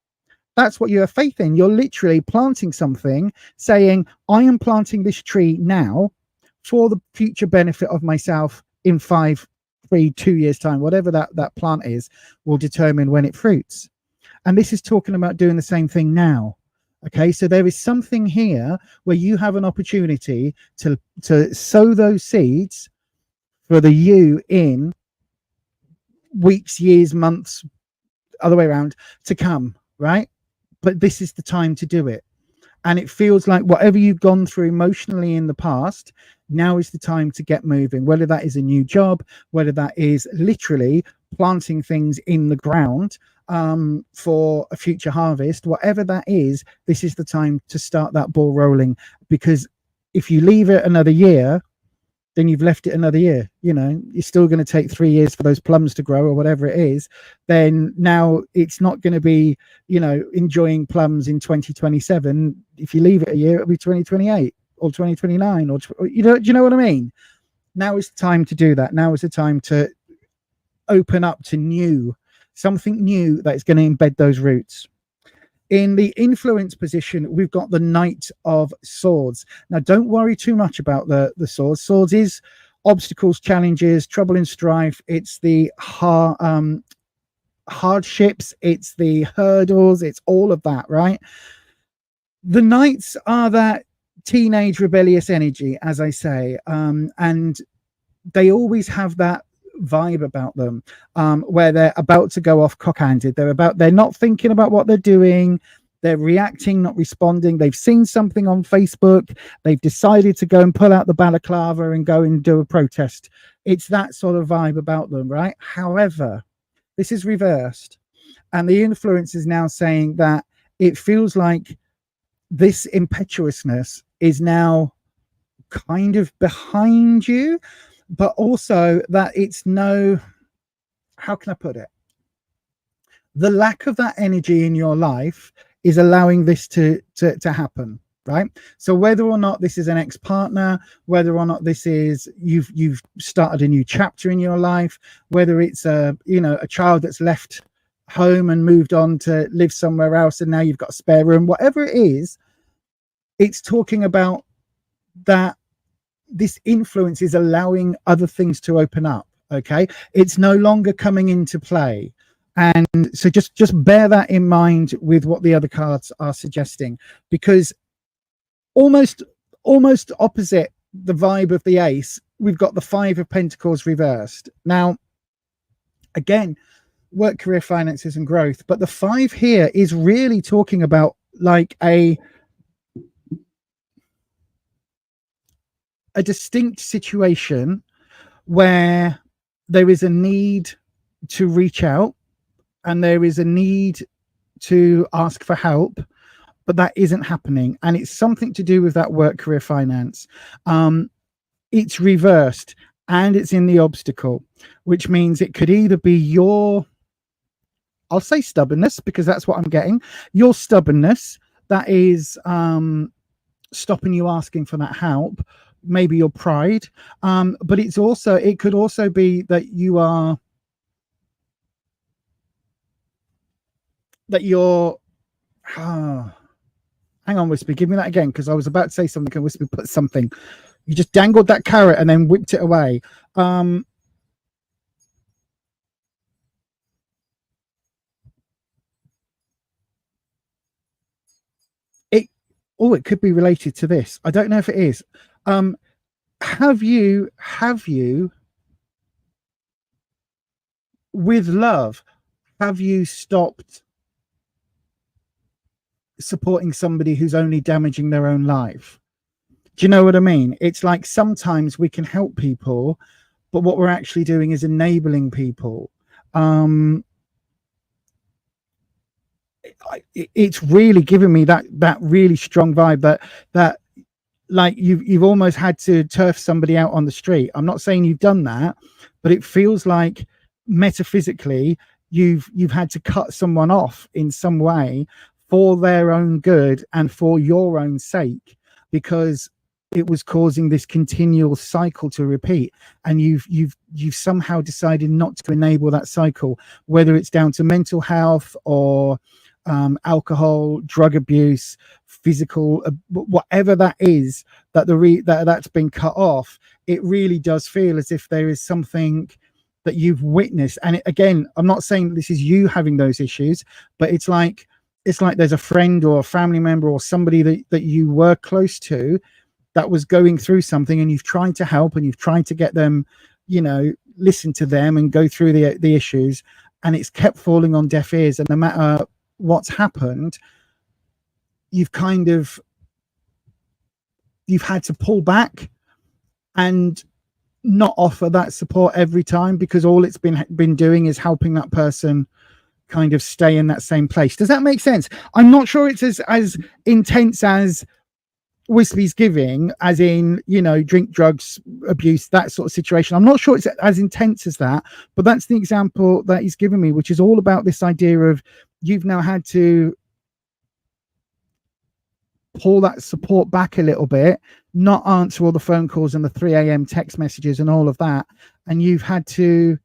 That's what you have faith in. You're literally planting something, saying, I am planting this tree now for the future benefit of myself in 5, 3, 2 years time. Whatever that plant is will determine when it fruits. And this is talking about doing the same thing now. Okay, so there is something here where you have an opportunity to sow those seeds for the you in weeks, years, months, other way around to come, right? But this is the time to do it. And it feels like whatever you've gone through emotionally in the past, now is the time to get moving, whether that is a new job, whether that is literally planting things in the ground for a future harvest, whatever that is, this is the time to start that ball rolling. Because if you leave it another year, then you've left it another year. You're still going to take 3 years for those plums to grow or whatever it is. Then now it's not going to be, enjoying plums in 2027. If you leave it a year, it'll be 2028 or 2029 or, do you know what I mean? Now is the time to do that. Now is the time to open up to something new that is going to embed those roots. In the influence position, we've got the Knight of Swords. Now, don't worry too much about the swords. Swords is obstacles, challenges, trouble and strife. It's the hardships. It's the hurdles. It's all of that, right? The Knights are that teenage rebellious energy, as I say, and they always have that vibe about them where they're about to go off cock-handed. They're not thinking about what they're doing. They're reacting, not responding. They've seen something on Facebook. They've decided to go and pull out the balaclava and go and do a protest. It's that sort of vibe about them, right? However, this is reversed, and the influence is now saying that it feels like this impetuousness is now kind of behind you, but also that it's how can I put it? The lack of that energy in your life is allowing this to happen. right? So whether or not this is an ex-partner, whether or not this is you've started a new chapter in your life, whether it's a child that's left home and moved on to live somewhere else and now you've got a spare room, whatever it is, it's talking about that this influence is allowing other things to open up. Okay, it's no longer coming into play. And so just bear that in mind with what the other cards are suggesting, because almost opposite the vibe of the ace, we've got the 5 of Pentacles reversed. Now, again, work, career, finances, and growth. But the 5 here is really talking about like a distinct situation where there is a need to reach out and there is a need to ask for help, but that isn't happening. And it's something to do with that work, career, finance. It's reversed and it's in the obstacle, which means it could either be your, I'll say stubbornness, because that's what I'm getting, your stubbornness that is stopping you asking for that help, maybe your pride, but it could also be that you're hang on, Whisper, give me that again, because I was about to say something and Whisper put something. You just dangled that carrot and then whipped it away. It could be related to this. I don't know if it is. Have you with love, have you stopped supporting somebody who's only damaging their own life? Do you know what I mean? It's like sometimes we can help people, but what we're actually doing is enabling people. It's really given me that really strong vibe that like you've almost had to turf somebody out on the street. I'm not saying you've done that, but it feels like metaphysically you've had to cut someone off in some way for their own good and for your own sake, because it was causing this continual cycle to repeat, and you've somehow decided not to enable that cycle, whether it's down to mental health or alcohol, drug abuse, physical, whatever that is, that's been cut off. It really does feel as if there is something that you've witnessed. And again, I'm not saying this is you having those issues, but it's like there's a friend or a family member or somebody that you were close to that was going through something, and you've tried to help and you've tried to get them, listen to them and go through the issues, and it's kept falling on deaf ears. And no matter what's happened, you've had to pull back and not offer that support every time, because all it's been doing is helping that person kind of stay in that same place. Does that make sense? I'm not sure it's as intense as Wispy's giving, as in, drink, drugs, abuse, that sort of situation. I'm not sure it's as intense as that, but that's the example that he's given me, which is all about this idea of you've now had to pull that support back a little bit, not answer all the phone calls and the 3 a.m. text messages and all of that, and you've had to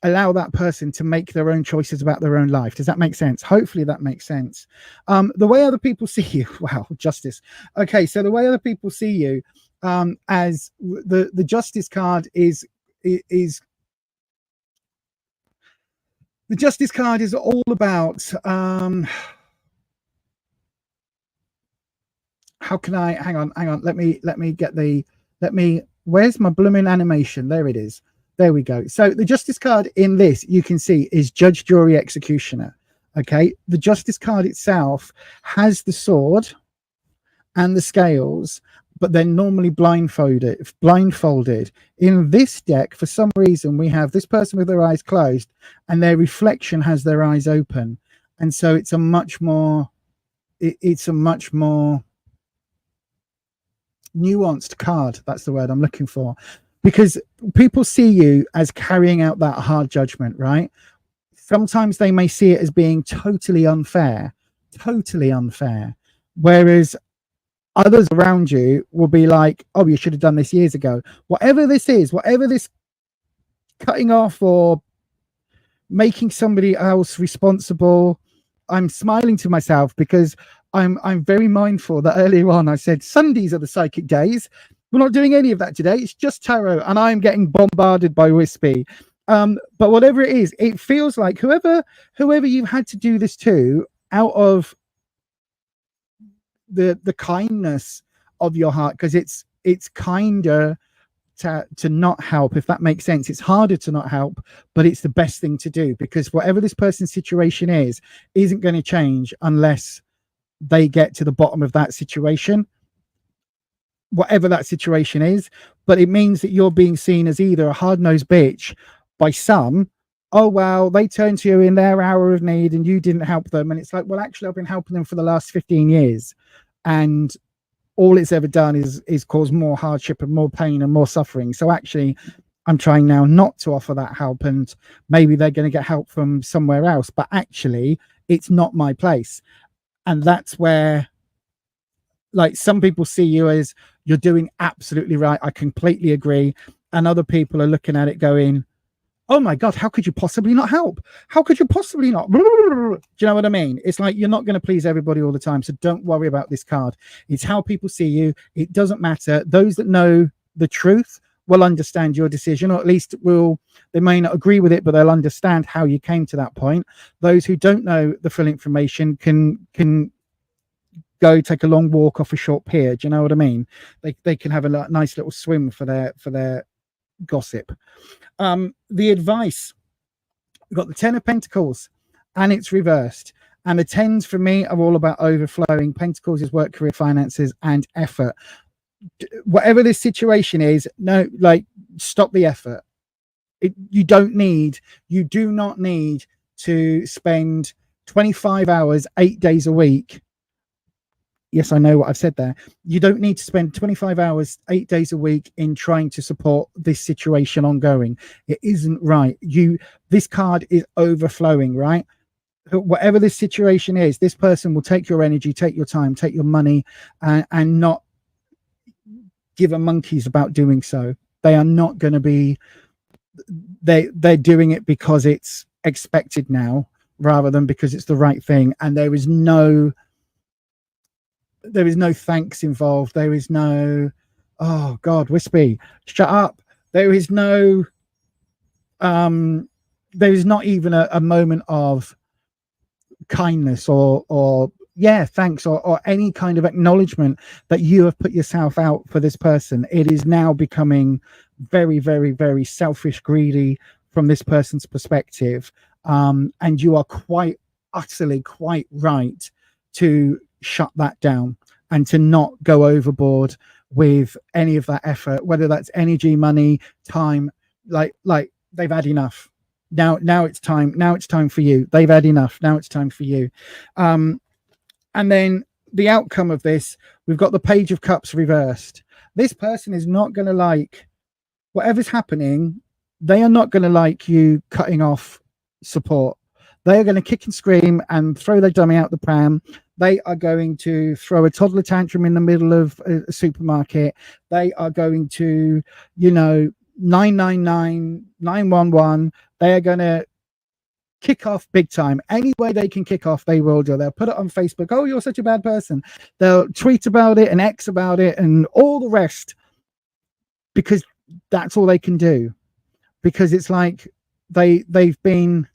allow that person to make their own choices about their own life. Does that make sense? Hopefully that makes sense. The way other people see you, wow, justice. Okay, so the way other people see you, as the justice card is the justice card is all about how can I hang on, let me where's my blooming animation? There it is. There we go. So the justice card in this, you can see, is judge, jury, executioner. Okay, the justice card itself has the sword and the scales, but they're normally blindfolded. In this deck, for some reason, we have this person with their eyes closed and their reflection has their eyes open, and so it's a much more nuanced card. That's the word I'm looking for, because people see you as carrying out that hard judgment, right? Sometimes they may see it as being totally unfair, Whereas others around you will be like, oh, you should have done this years ago. Whatever this is, whatever this cutting off or making somebody else responsible, I'm smiling to myself because I'm very mindful that earlier on I said Sundays are the psychic days. We're not doing any of that today. It's just tarot, and I'm getting bombarded by Wispy. But whatever it is, it feels like whoever you've had to do this to, out of the kindness of your heart, because it's kinder to not help, if that makes sense. It's harder to not help, but it's the best thing to do, because whatever this person's situation isn't going to change unless they get to the bottom of that situation, whatever that situation is. But it means that you're being seen as either a hard-nosed bitch by some. Oh, well, they turned to you in their hour of need and you didn't help them. And it's like, well, actually, I've been helping them for the last 15 years. And all it's ever done is cause more hardship and more pain and more suffering. So actually, I'm trying now not to offer that help, and maybe they're going to get help from somewhere else. But actually, it's not my place. And that's where, like, some people see you as you're doing absolutely right. I completely agree. And other people are looking at it going, oh my God, how could you possibly not help? How could you possibly not? Do you know what I mean? It's like, you're not going to please everybody all the time. So don't worry about this card. It's how people see you. It doesn't matter. Those that know the truth will understand your decision, or at least they may not agree with it, but they'll understand how you came to that point. Those who don't know the full information can go take a long walk off a short pier. Do you know what I mean? They can have a nice little swim for their gossip. The advice, we've got the 10 of Pentacles and it's reversed, and the 10s for me are all about overflowing. Pentacles is work, career, finances, and effort. Whatever this situation is, no, like, stop the effort. You do not need to spend 25 hours 8 days a week. Yes, I know what I've said there. You don't need to spend 25 hours 8 days a week in trying to support this situation ongoing. It isn't right. This card is overflowing, right? Whatever this situation is, this person will take your energy, take your time, take your money, and not give a monkeys about doing so. They are not going to be, they're doing it because it's expected now rather than because it's the right thing. And there is no thanks involved. There is no, oh God, Wispy, shut up. There is no, there is not even a moment of kindness or yeah, thanks, or any kind of acknowledgement that you have put yourself out for this person. It is now becoming very, very, very selfish, greedy from this person's perspective. And you are quite right to shut that down and to not go overboard with any of that effort, whether that's energy, money, time. Like they've had enough. Now it's time. Now it's time for you. They've had enough. Now it's time for you. And then the outcome of this, we've got the Page of Cups reversed. This person is not going to like whatever's happening. They are not going to like you cutting off support. They are going to kick and scream and throw their dummy out the pram. They are going to throw a toddler tantrum in the middle of a supermarket. They are going to, 999, 911. They are going to kick off big time. Any way they can kick off, they will do. They'll put it on Facebook. Oh, you're such a bad person. They'll tweet about it and X about it and all the rest, because that's all they can do. Because it's like they've been,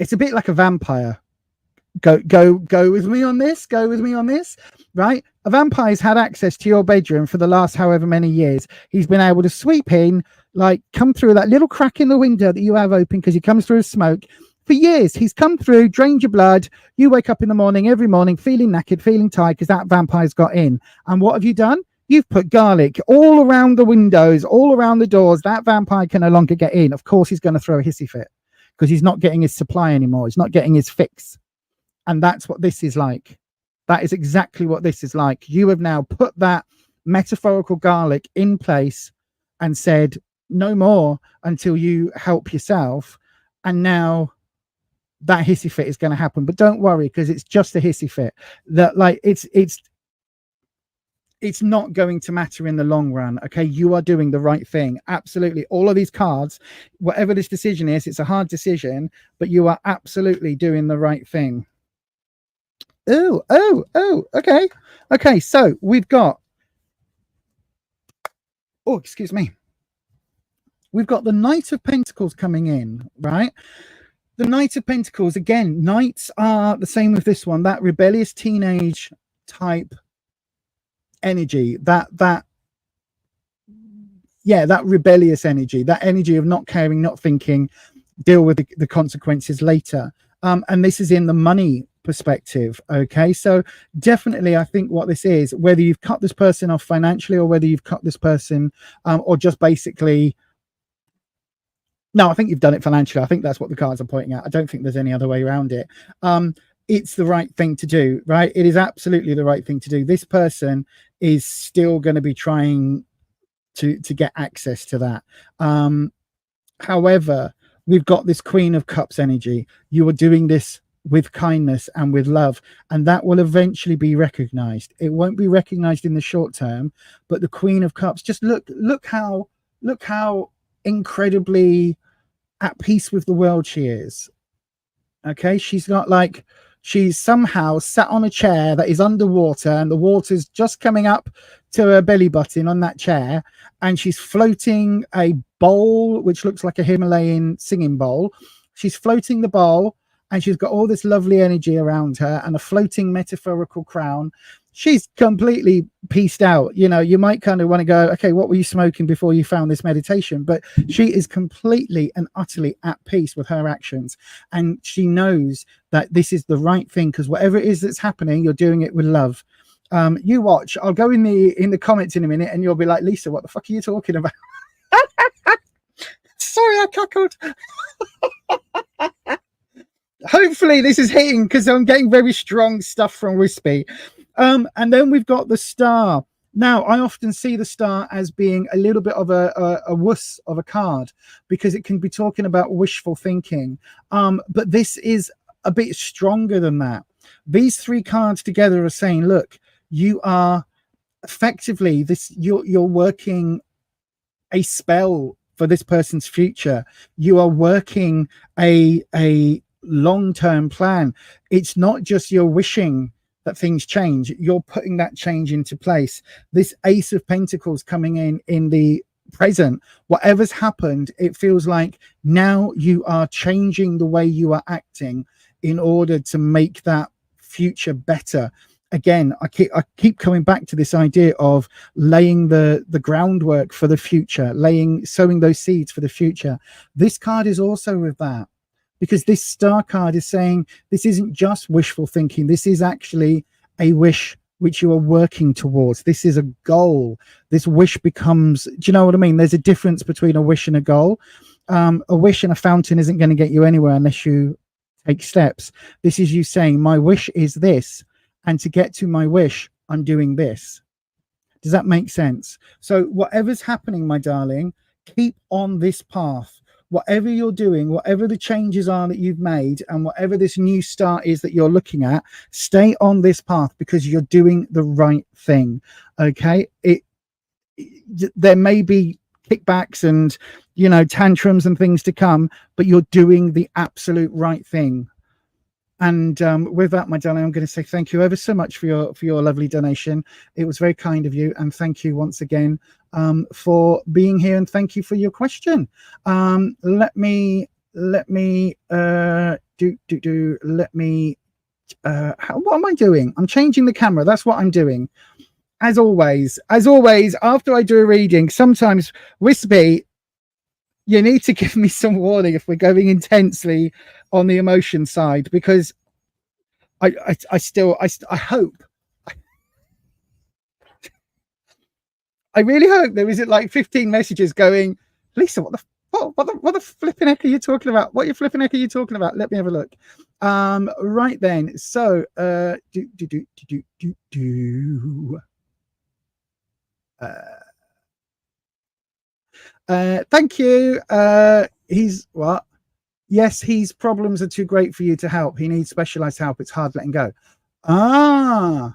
it's a bit like a vampire. Go with me on this. Go with me on this. Right? A vampire's had access to your bedroom for the last however many years. He's been able to sweep in, like come through that little crack in the window that you have open because he comes through smoke. For years, he's come through, drained your blood. You wake up in the morning, every morning, feeling knackered, feeling tired because that vampire's got in. And what have you done? You've put garlic all around the windows, all around the doors. That vampire can no longer get in. Of course, he's going to throw a hissy fit because he's not getting his supply anymore. He's not getting his fix. And that's what this is like. That is exactly what this is like. You have now put that metaphorical garlic in place and said, no more until you help yourself. And now that hissy fit is going to happen. But don't worry, because it's just a hissy fit. That, like, it's not going to matter in the long run. Okay, you are doing the right thing. Absolutely. All of these cards, whatever this decision is, it's a hard decision, but you are absolutely doing the right thing. Oh, okay. Okay, so we've got, oh, excuse me. We've got the Knight of Pentacles coming in, right? The Knight of Pentacles, again, Knights are the same with this one, that rebellious teenage type energy, that rebellious energy, that energy of not caring, not thinking, deal with the consequences later. And this is in the money perspective. Okay, so definitely I think what this is, whether you've cut this person off financially or whether you've cut this person or just basically, no, I think you've done it financially. I think that's what the cards are pointing out. I don't think there's any other way around it. It's the right thing to do, right? It is absolutely the right thing to do. This person is still going to be trying to get access to that. However, we've got this Queen of Cups energy. You are doing this with kindness and with love, and that will eventually be recognized. It won't be recognized in the short term, but the Queen of Cups, just look how incredibly at peace with the world she is. Okay, she's got, like, she's somehow sat on a chair that is underwater and the water's just coming up to her belly button on that chair, and she's floating a bowl which looks like a Himalayan singing bowl. She's floating the bowl and she's got all this lovely energy around her and a floating metaphorical crown. She's completely pieced out. You know, you might kind of want to go, okay, what were you smoking before you found this meditation? But she is completely and utterly at peace with her actions, and she knows that this is the right thing, because whatever it is that's happening, you're doing it with love. You watch. I'll go in the comments in a minute and you'll be like, Lisa, what the fuck are you talking about? Sorry, I cackled. Hopefully this is hitting, because I'm getting very strong stuff from Wispy. And then we've got the Star. Now, I often see the Star as being a little bit of a wuss of a card, because it can be talking about wishful thinking. But this is a bit stronger than that. These three cards together are saying, look, you are effectively you're working a spell for this person's future. You are working a long-term plan. It's not just you're wishing that things change, you're putting that change into place. This Ace of Pentacles coming in the present, whatever's happened, it feels like now you are changing the way you are acting in order to make that future better. Again, I keep coming back to this idea of laying the groundwork for the future, sowing those seeds for the future. This card is also with that, because this Star card is saying this isn't just wishful thinking. This is actually a wish which you are working towards. This is a goal. This wish becomes, do you know what I mean? There's a difference between a wish and a goal. A wish and a fountain isn't going to get you anywhere unless you take steps. This is you saying, my wish is this, and to get to my wish, I'm doing this. Does that make sense? So whatever's happening, my darling, keep on this path. Whatever you're doing, whatever the changes are that you've made, and whatever this new start is that you're looking at, stay on this path, because you're doing the right thing. Okay? There may be kickbacks and, you know, tantrums and things to come, but you're doing the absolute right thing. And with that, my darling, I'm going to say thank you ever so much for your lovely donation. It was very kind of you, and thank you once again for being here, and thank you for your question. Let me what am I doing? I'm changing the camera. That's what I'm doing. As always, after I do a reading, sometimes Wispy, you need to give me some warning if we're going intensely on the emotion side, because I hope, I really hope there isn't like 15 messages going, Lisa, what the flipping heck are you talking about? What your flipping heck are you talking about? Let me have a look. Right then. So thank you. He's what? Yes, his problems are too great for you to help. He needs specialized help. It's hard letting go. Ah,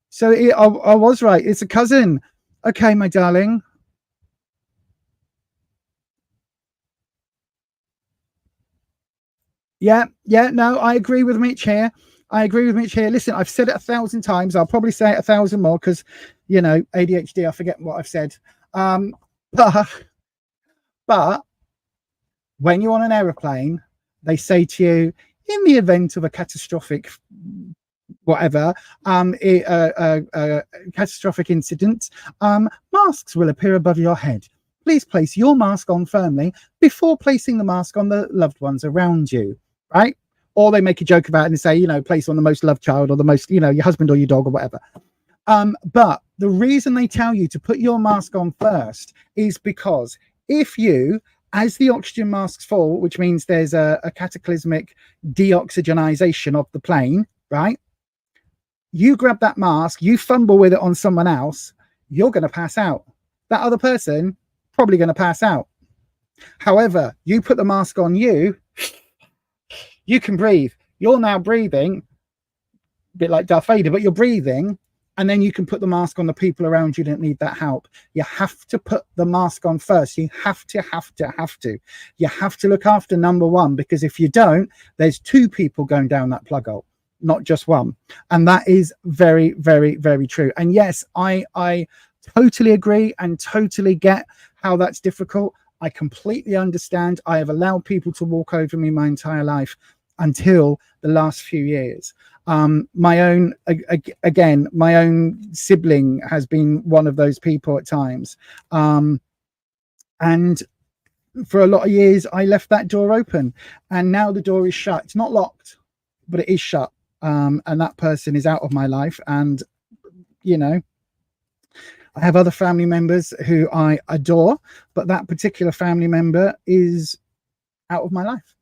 so I was right. It's a cousin. Okay, my darling. Yeah, no, I agree with Mitch here. Listen, I've said it 1,000 times. I'll probably say it 1,000 more because, you know, ADHD, I forget what I've said. But when you're on an aeroplane, they say to you, in the event of a catastrophic whatever, catastrophic incident, masks will appear above your head. Please place your mask on firmly before placing the mask on the loved ones around you, right? Or they make a joke about it and say, you know, place on the most loved child or the most, you know, your husband or your dog or whatever. But the reason they tell you to put your mask on first is because if you, as the oxygen masks fall, which means there's a cataclysmic deoxygenization of the plane, right? You grab that mask, you fumble with it on someone else, you're going to pass out. That other person probably going to pass out. However, you put the mask on you can breathe. You're now breathing, a bit like Darth Vader, but you're breathing, and then you can put the mask on the people around you that need that help. You have to put the mask on first. You have to. You have to look after number one, because if you don't, there's two people going down that plug hole, not just one. And that is very, very, very true. And yes, I totally agree and totally get how that's difficult. I completely understand. I have allowed people to walk over me my entire life until the last few years. My own sibling has been one of those people at times. And for a lot of years, I left that door open, and now the door is shut. It's not locked, but it is shut. And that person is out of my life. And, you know, I have other family members who I adore, but that particular family member is out of my life.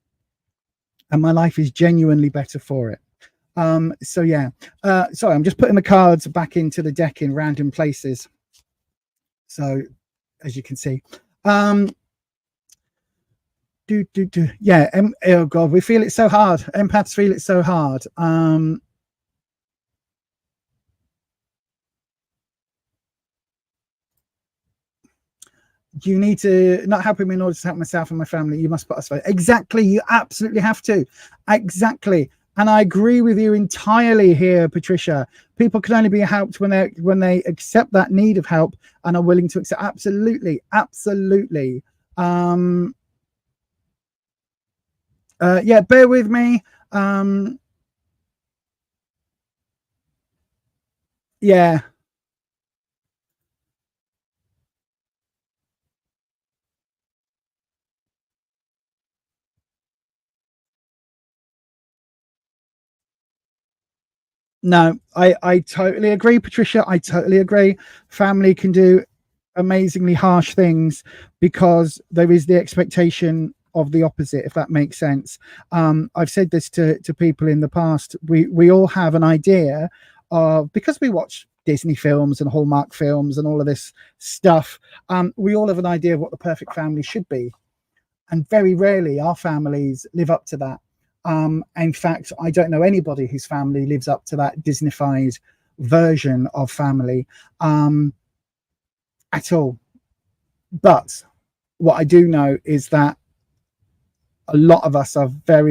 And my life is genuinely better for it. So yeah, sorry, I'm just putting the cards back into the deck in random places. So as you can see, yeah, oh God, we feel it so hard. Empaths feel it so hard. You need to not help him in order to help myself and my family. You must put us first. Exactly. You absolutely have to. Exactly. And I agree with you entirely here, Patricia. People can only be helped when they accept that need of help and are willing to accept. Absolutely. Yeah, bear with me. Yeah. No, I totally agree, Patricia. I totally agree. Family can do amazingly harsh things because there is the expectation of the opposite, if that makes sense. I've said this to people in the past. We all have an idea of, because we watch Disney films and Hallmark films and all of this stuff, we all have an idea of what the perfect family should be. And very rarely our families live up to that. In fact, I don't know anybody whose family lives up to that Disneyfied version of family at all. But what I do know is that a lot of us are a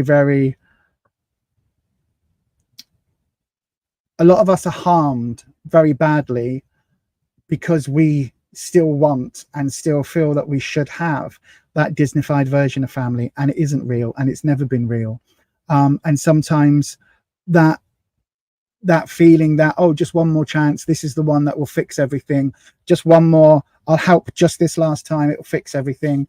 lot of us are harmed very badly because we still want and still feel that we should have that Disneyfied version of family, and it isn't real, and it's never been real. And sometimes that feeling that, oh, just one more chance, this is the one that will fix everything, just one more, I'll help just this last time, it will fix everything.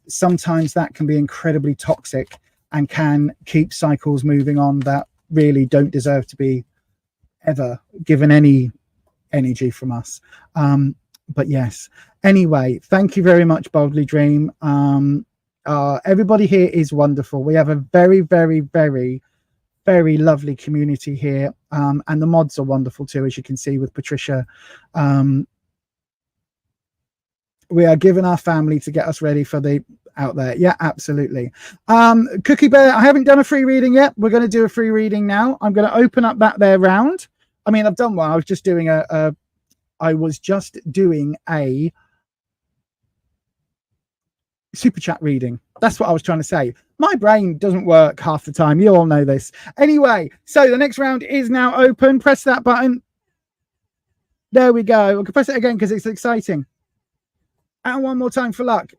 Sometimes that can be incredibly toxic and can keep cycles moving on that really don't deserve to be ever given any energy from us. But yes, anyway, thank you very much, Boldly Dream. Everybody here is wonderful. We have a very, very, very, very lovely community here, and the mods are wonderful too, as you can see with Patricia. We are giving our family to get us ready for the out there. Yeah, absolutely. Cookie Bear, I haven't done a free reading yet. We're going to do a free reading now. I'm going to open up that there round. I mean, I've done one. I was just doing a super chat reading. That's what I was trying to say. My brain doesn't work half the time. You all know this. Anyway, so the next round is now open. Press that button. There we go. We can press it again because it's exciting. And one more time for luck.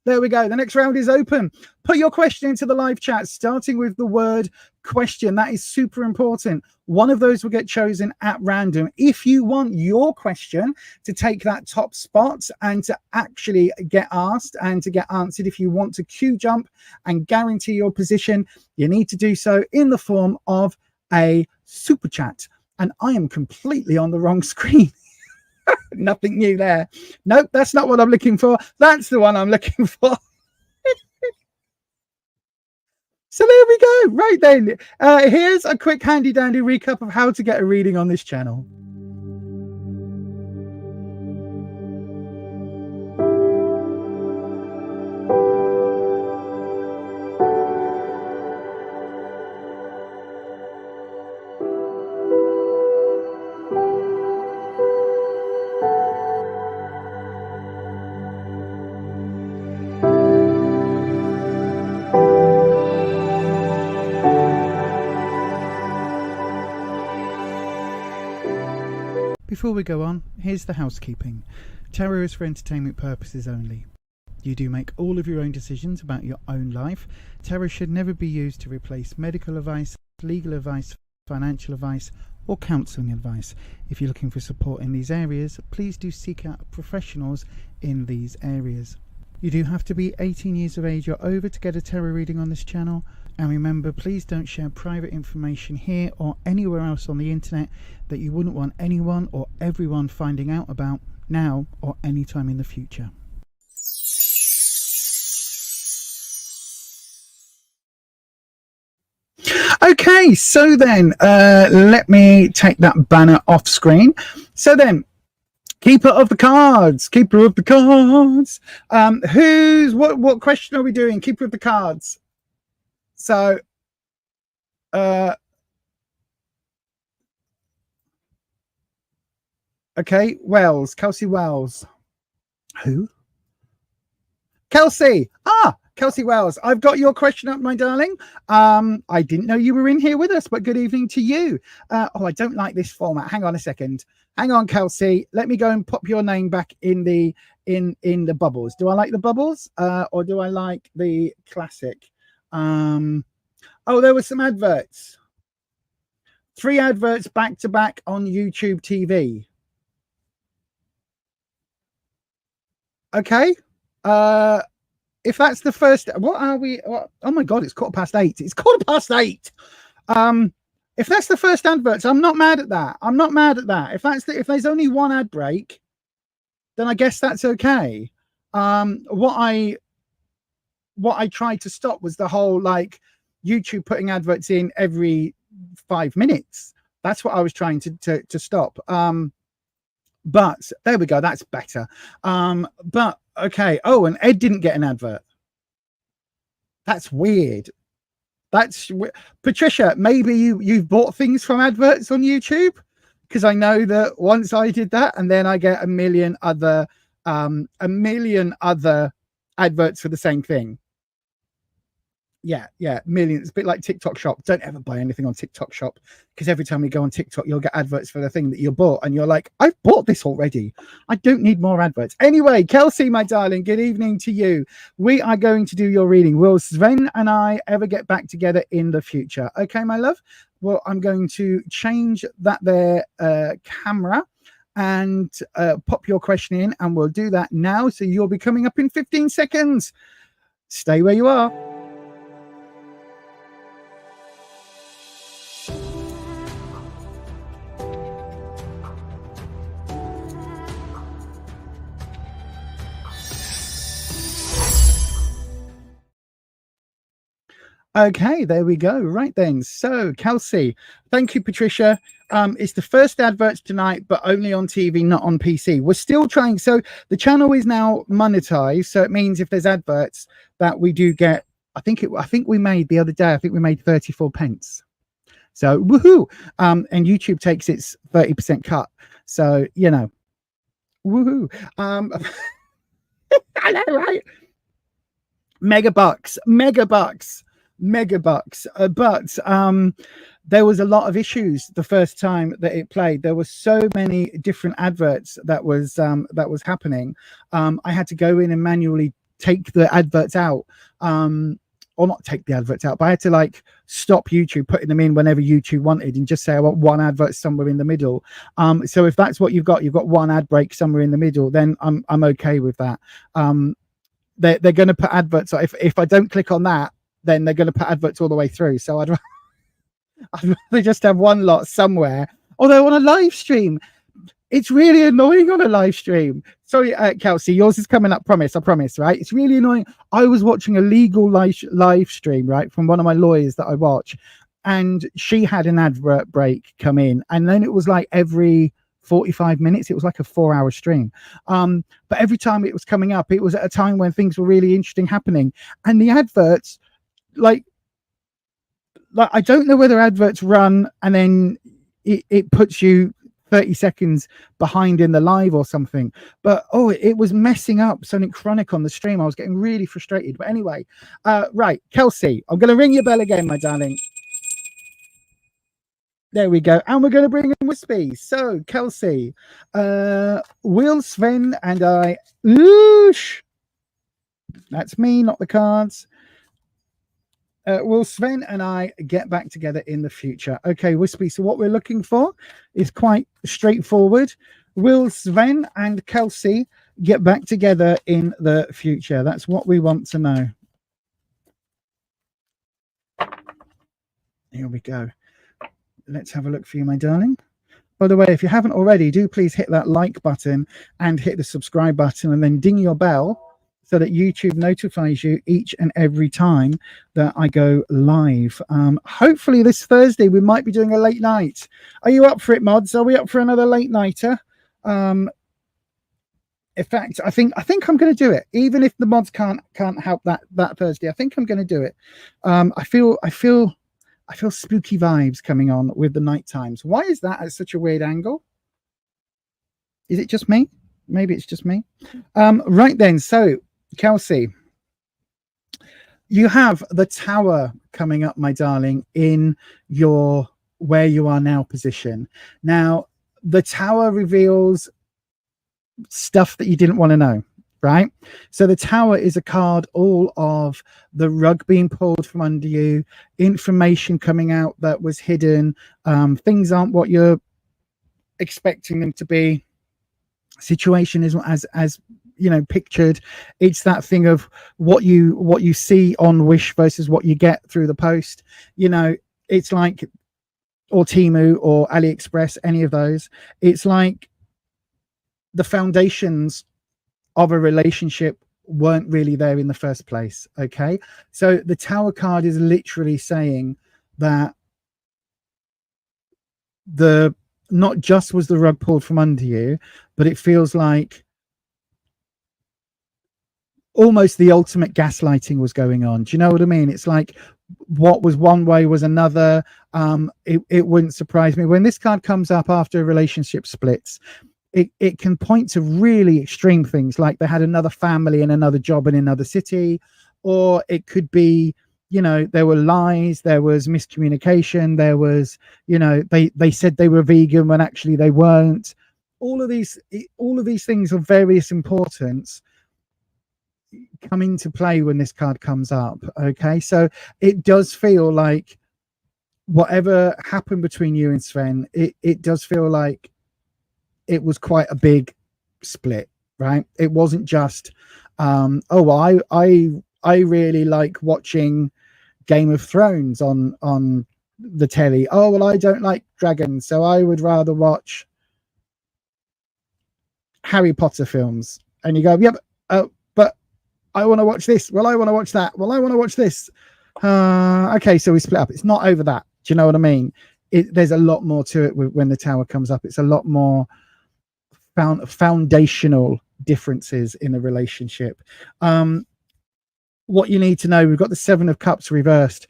There we go. The next round is open. Put your question into the live chat, starting with the word question. That is super important. One of those will get chosen at random. If you want your question to take that top spot and to actually get asked and to get answered, if you want to queue jump and guarantee your position, you need to do so in the form of a super chat. And I am completely on the wrong screen. Nothing new there. Nope, that's not what I'm looking for. That's the one I'm looking for. So there we go. Right then, here's a quick handy dandy recap of how to get a reading on this channel. Before we go on, here's the housekeeping. Tarot is for entertainment purposes only. You do make all of your own decisions about your own life. Tarot should never be used to replace medical advice, legal advice, financial advice, or counselling advice. If you're looking for support in these areas, please do seek out professionals in these areas. You do have to be 18 years of age or over to get a tarot reading on this channel. And remember, please don't share private information here or anywhere else on the internet that you wouldn't want anyone or everyone finding out about now or anytime in the future. Okay, so then let me take that banner off screen. So then, Keeper of the cards. What question are we doing? Keeper of the cards. So, okay, Wells, Kelsey Wells. Who? Kelsey. Kelsey Wells. I've got your question up, my darling. I didn't know you were in here with us, but good evening to you. I don't like this format. Hang on a second. Hang on, Kelsey. Let me go and pop your name back in the bubbles. Do I like the bubbles or do I like the classic? There were some adverts. 3 adverts back to back on YouTube TV. Okay. If that's the first, what are we? Oh my God, it's 8:15. It's 8:15. If that's the first adverts, I'm not mad at that. If there's only one ad break, then I guess that's okay. What I tried to stop was the whole like YouTube putting adverts in every 5 minutes. That's what I was trying to stop. But there we go. That's better. But okay. Oh, and Ed didn't get an advert. That's weird. Patricia, maybe you've bought things from adverts on YouTube, because I know that once I did that, and then I get a million other adverts for the same thing. Yeah, millions. It's a bit like TikTok Shop. Don't ever buy anything on TikTok Shop, because every time you go on TikTok, you'll get adverts for the thing that you bought, and you're like, I've bought this already. I don't need more adverts. Anyway, Kelsey, my darling, good evening to you. We are going to do your reading. Will Sven and I ever get back together in the future? Okay, my love. Well, I'm going to change that there camera and pop your question in, and we'll do that now. So you'll be coming up in 15 seconds. Stay where you are. Okay, there we go. Right then. So, Kelsey, thank you, Patricia. It's the first adverts tonight, but only on TV, not on PC. We're still trying. So the channel is now monetized. So it means if there's adverts that we do get, I think we made the other day, I think we made 34 pence. So woohoo. And YouTube takes its 30% cut. So, you know, woohoo. I know, right? Megabucks. But there was a lot of issues the first time that it played. There were so many different adverts that was happening. I had to go in and manually take the adverts out, or not take the adverts out, but I had to like stop YouTube putting them in whenever YouTube wanted and just say I want one advert somewhere in the middle. So if that's what you've got one ad break somewhere in the middle, then I'm okay with that. They're going to put adverts. If I don't click on that, then they're going to put adverts all the way through. So I'd rather just have one lot somewhere. Although on a live stream, it's really annoying on a live stream. Sorry, Kelsey, yours is coming up. I promise, right? It's really annoying. I was watching a legal live stream, right, from one of my lawyers that I watch, and she had an advert break come in, and then it was like every 45 minutes. It was like a 4-hour stream. But every time it was coming up, it was at a time when things were really interesting happening. And the adverts, like I don't know whether adverts run and then it puts you 30 seconds behind in the live or something, but it was messing up Sonic Chronic on the stream. I was getting really frustrated. But anyway, right, Kelsey, I'm going to ring your bell again, my darling. There we go. And we're going to bring in Wispy. So, Kelsey, Will, Sven, and I. Oosh! That's me, not the cards. Will Sven and I get back together in the future? Okay, Wispy. So, what we're looking for is quite straightforward. Will Sven and Kelsey get back together in the future? That's what we want to know. Here we go. Let's have a look for you, my darling. By the way, if you haven't already, do please hit that like button and hit the subscribe button and then ding your bell so that YouTube notifies you each and every time that I go live. Hopefully this Thursday, we might be doing a late night. Are you up for it, mods? Are we up for another late nighter? In fact, I think I'm going to do it, even if the mods can't help that Thursday. I think I'm going to do it. I feel spooky vibes coming on with the night times. Why is that at such a weird angle? Is it just me? Maybe it's just me. Right then. So, Kelsey, you have the tower coming up, my darling, in your where you are now position. Now, the tower reveals stuff that you didn't want to know. Right, so the tower is a card all of the rug being pulled from under you, information coming out that was hidden, things aren't what you're expecting them to be, situation is as you know pictured. It's that thing of what you see on Wish versus what you get through the post. You know, it's like, or Temu or AliExpress, any of those. It's like the foundations of a relationship weren't really there in the first place. Okay, so the tower card is literally saying that the not just was the rug pulled from under you, but it feels like almost the ultimate gaslighting was going on. Do you know what I mean? It's like what was one way was another. It wouldn't surprise me when this card comes up after a relationship splits. It can point to really extreme things, like they had another family and another job in another city, or it could be, you know, there were lies, there was miscommunication, there was, you know, they said they were vegan when actually they weren't. All of these things of various importance come into play when this card comes up. Okay, so it does feel like whatever happened between you and Sven, it does feel like it was quite a big split, right? It wasn't just I really like watching Game of Thrones on the telly. Oh, well, I don't like dragons, so I would rather watch Harry Potter films. And you go, yeah, but I want to watch this. Well, I want to watch that. Well, I want to watch this. Okay, so we split up. It's not over that. Do you know what I mean? There's a lot more to it when the tower comes up. It's a lot more foundational differences in the relationship. What you need to know, we've got the Seven of Cups reversed.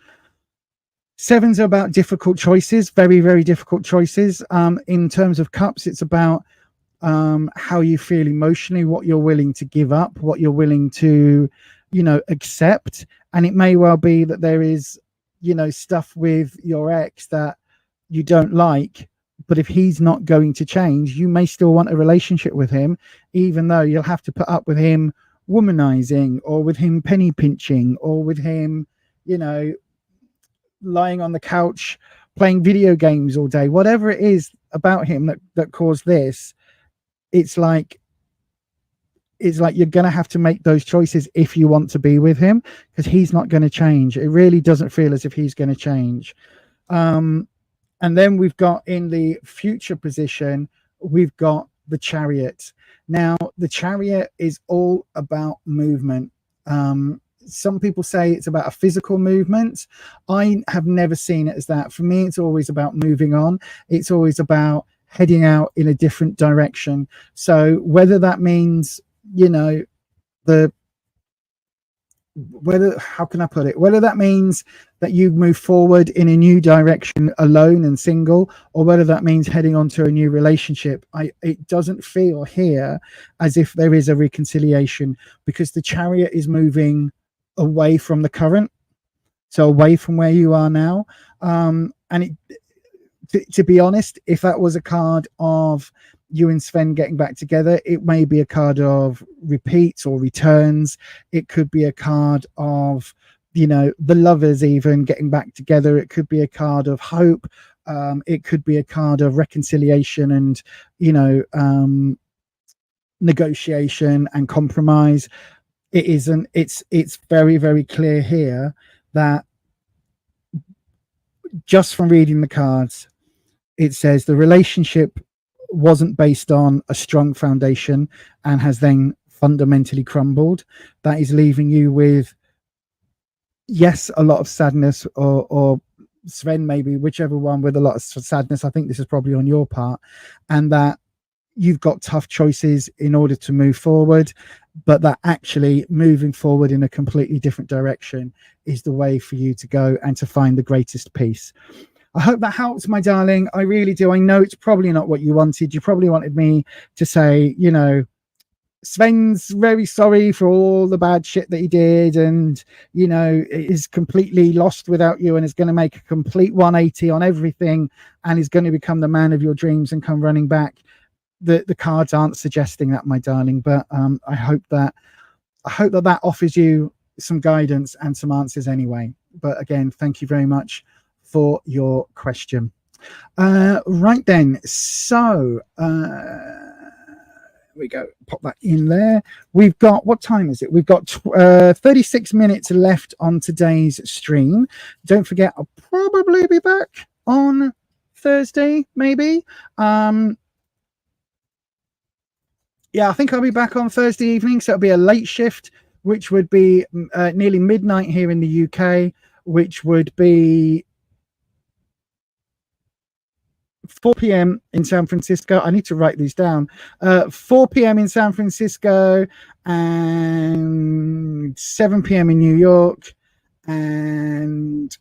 Sevens are about difficult choices, very, very difficult choices. In terms of cups, it's about how you feel emotionally, what you're willing to give up, what you're willing to, accept. And it may well be that there is, stuff with your ex that you don't like, but if he's not going to change, you may still want a relationship with him, even though you'll have to put up with him womanizing, or with him penny pinching, or with him, lying on the couch playing video games all day. Whatever it is about him that caused this, it's like you're going to have to make those choices if you want to be with him, because he's not going to change. It really doesn't feel as if he's going to change. And then we've got in the future position, we've got the Chariot. Now, the Chariot is all about movement. Some people say it's about a physical movement. I have never seen it as that. For me, it's always about moving on. It's always about heading out in a different direction. So whether that means, how can I put it? Whether that means that you move forward in a new direction alone and single, or whether that means heading on to a new relationship, it doesn't feel here as if there is a reconciliation, because the Chariot is moving away from the current, so away from where you are now. And to be honest, if that was a card of you and Sven getting back together, it may be a card of repeats or returns. It could be a card of, the lovers even getting back together. It could be a card of hope. It could be a card of reconciliation and, negotiation and compromise. It isn't. It's very, very clear here that just from reading the cards, it says the relationship wasn't based on a strong foundation and has then fundamentally crumbled. That is leaving you with, yes, a lot of sadness, or Sven, maybe, whichever one, with a lot of sadness. I think this is probably on your part, and that you've got tough choices in order to move forward, but that actually moving forward in a completely different direction is the way for you to go and to find the greatest peace. I hope that helps, my darling. I really do. I know it's probably not what you wanted. You probably wanted me to say, Sven's very sorry for all the bad shit that he did, and, is completely lost without you and is going to make a complete 180 on everything and is going to become the man of your dreams and come running back. The cards aren't suggesting that, my darling, but I hope that offers you some guidance and some answers anyway. But again, thank you very much for your question. Right then, so we go, pop that in there. We've got, what time is it? We've got 36 minutes left on today's stream. Don't forget, I'll probably be back on Thursday, maybe. Yeah, I think I'll be back on Thursday evening, so it'll be a late shift, which would be nearly midnight here in the UK, which would be 4 p.m. in San Francisco. I need to write these down. 4 p.m. in San Francisco and 7 p.m. in New York and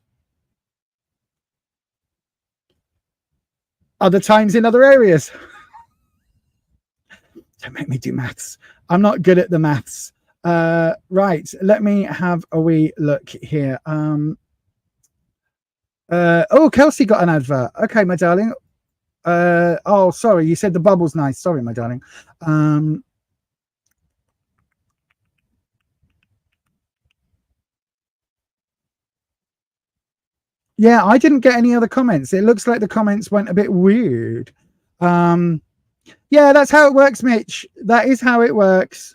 other times in other areas. Don't make me do maths. I'm not good at the maths. Right, let me have a wee look here. Kelsey got an advert. Okay, my darling. Oh, sorry, you said the bubble's nice. Sorry, my darling. Yeah, I didn't get any other comments. It looks like the comments went a bit weird. Yeah, that's how it works, Mitch. That is how it works.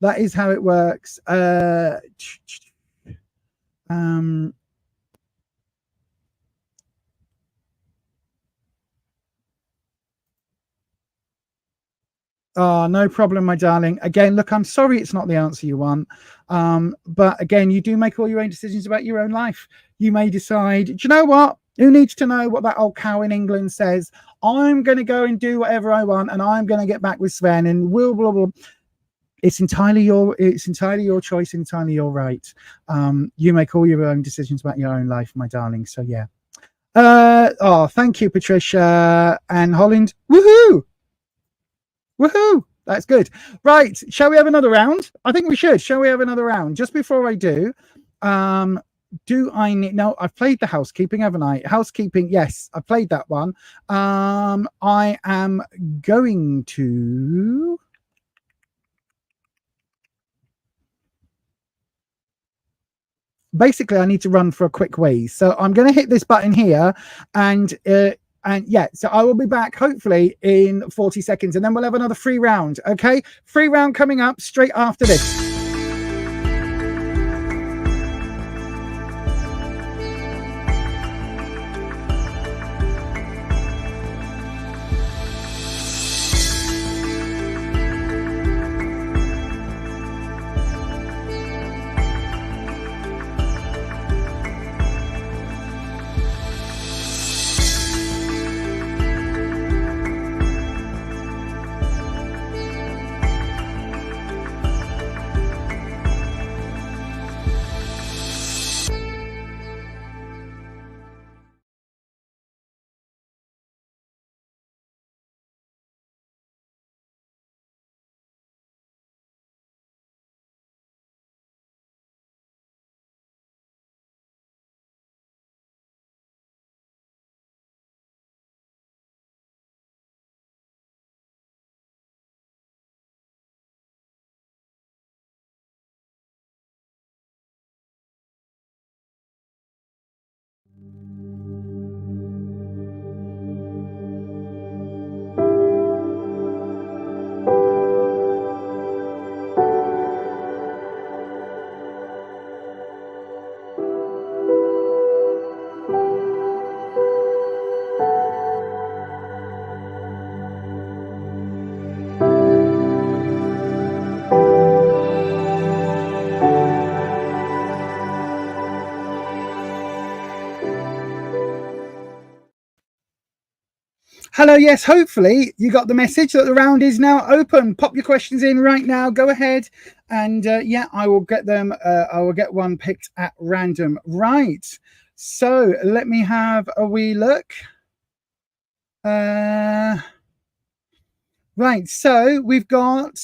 That is how it works. Oh, no problem, my darling. Again, look, I'm sorry it's not the answer you want. But again, you do make all your own decisions about your own life. You may decide, do you know what? Who needs to know what that old cow in England says? I'm going to go and do whatever I want, and I'm going to get back with Sven, and blah, blah, blah. It's entirely your choice, entirely your right. You make all your own decisions about your own life, my darling. So yeah. Oh, thank you, Patricia and Holland. Woohoo! Woohoo! That's good. Right. Shall we have another round? I think we should. Shall we have another round? Just before I do, do I need... No, I've played the housekeeping, haven't I? Housekeeping, yes, I played that one. I am going to... Basically, I need to run for a quick wee. So I'm going to hit this button here and yeah, so I will be back hopefully in 40 seconds and then we'll have another free round. Okay, free round coming up straight after this. Hello, yes, hopefully you got the message that the round is now open. Pop your questions in right now. Go ahead. And yeah, I will get them. I will get one picked at random. Right. So let me have a wee look. Right. So we've got,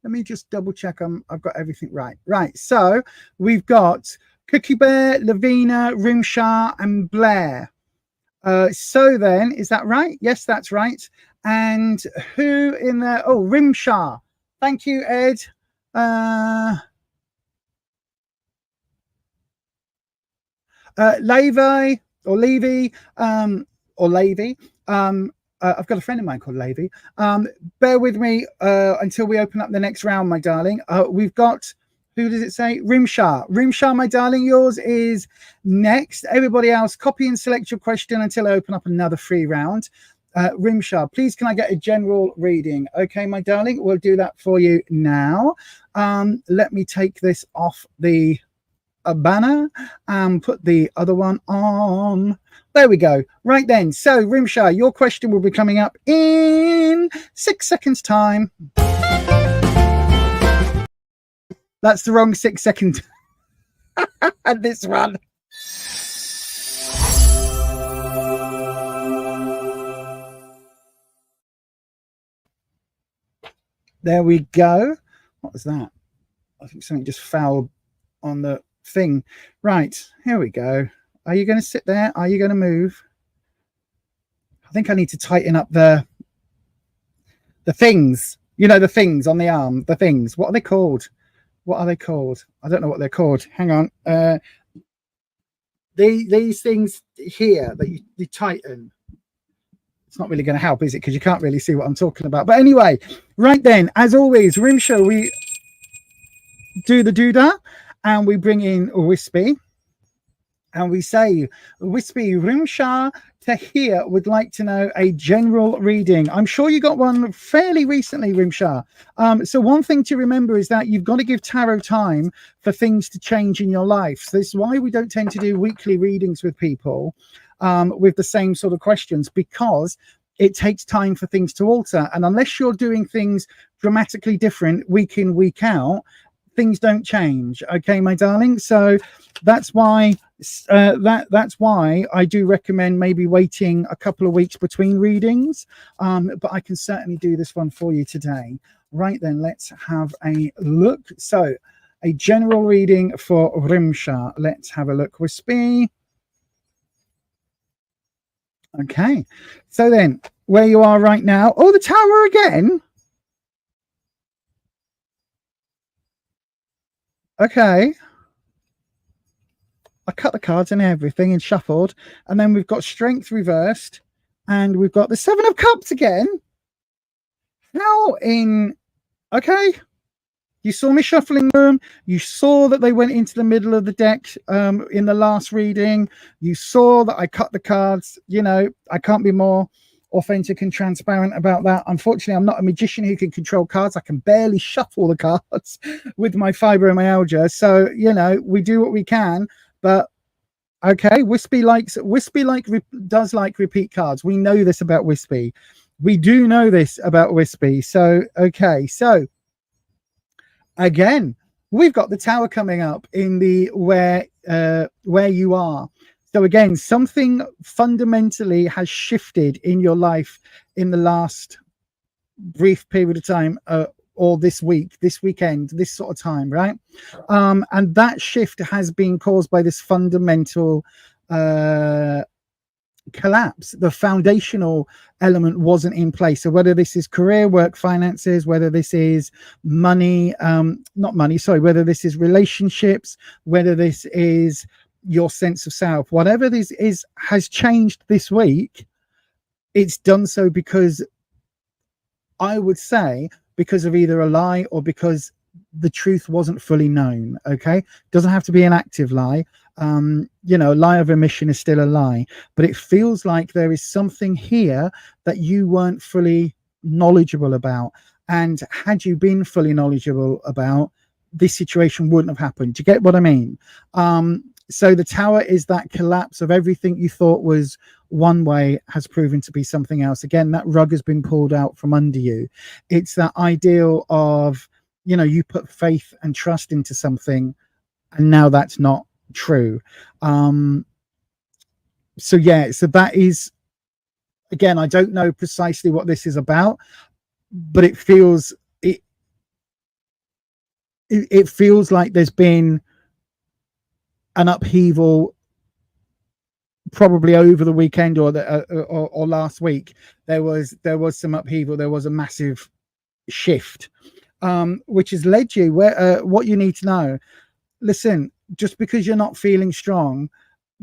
let me just double check. I've got everything right. Right. So we've got Cookie Bear, Lavina, Rimshar, and Blair. So then, is that right? Yes, that's right. And who in there? Oh, Rimshar. Thank you, Ed. Levi or Levy or Levy. I've got a friend of mine called Levy. Bear with me until we open up the next round, my darling. We've got... Who does it say? Rimshar. Rimshar, my darling, yours is next. Everybody else, copy and select your question until I open up another free round. Rimshar, please can I get a general reading? Okay, my darling, we'll do that for you now. Let me take this off the banner and put the other one on. There we go. Right then. So, Rimshar, your question will be coming up in 6 seconds' time. That's the wrong 6 seconds. And this one. There we go. What was that? I think something just fell on the thing. Right, here we go. Are you going to sit there? Are you going to move? I think I need to tighten up the things. You know, the things on the arm. The things. What are they called? What are they called? I don't know what they're called. Hang on. These things here that you tighten. It's not really going to help, is it? Because you can't really see what I'm talking about. But anyway, right then, as always, Rim Show, we do the doodah and we bring in Wispy. And we say, Wispy Rimshah Tahir would like to know a general reading. I'm sure you got one fairly recently, Rimshah. So one thing to remember is that you've got to give tarot time for things to change in your life. So this is why we don't tend to do weekly readings with people with the same sort of questions, because it takes time for things to alter. And unless you're doing things dramatically different week in, week out, things don't change. Okay, my darling. So that's why that's why I do recommend maybe waiting a couple of weeks between readings. But I can certainly do this one for you today. Right then, let's have a look. So a general reading for Rimshah. Let's have a look. Wispy. Okay. So then, where you are right now. Oh, the tower again. Okay. I cut the cards and everything and shuffled. And then we've got strength reversed. And we've got the 7 of Cups again. How in... Okay. You saw me shuffling them. You saw that they went into the middle of the deck in the last reading. You saw that I cut the cards. You know, I can't be more authentic and transparent about that. Unfortunately, I'm not a magician who can control cards. I can barely shuffle the cards with my fibromyalgia. So, you know, we do what we can. But okay, Wispy does like repeat cards. We know this about Wispy. We do know this about Wispy. So, okay, so again, we've got the tower coming up in the where you are. So again, something fundamentally has shifted in your life in the last brief period of time, or this week, this weekend, this sort of time, right? And that shift has been caused by this fundamental collapse. The foundational element wasn't in place. So whether this is career, work, finances, whether this is money, whether this is relationships, whether this is your sense of self, whatever this is has changed this week. It's done so because, I would say, because of either a lie or because the truth wasn't fully known. Okay, doesn't have to be an active lie. You know, lie of omission is still a lie, but it feels like there is something here that you weren't fully knowledgeable about. And had you been fully knowledgeable about, this situation wouldn't have happened. Do you get what I mean? So the tower is that collapse of everything you thought was one way has proven to be something else. Again, that rug has been pulled out from under you. It's that ideal of, you know, you put faith and trust into something and now that's not true. So yeah, so that is, again, I don't know precisely what this is about, but it feels it feels like there's been an upheaval probably over the weekend or last week. There was some upheaval. There was a massive shift, which has led you where what you need to know. Listen, just because you're not feeling strong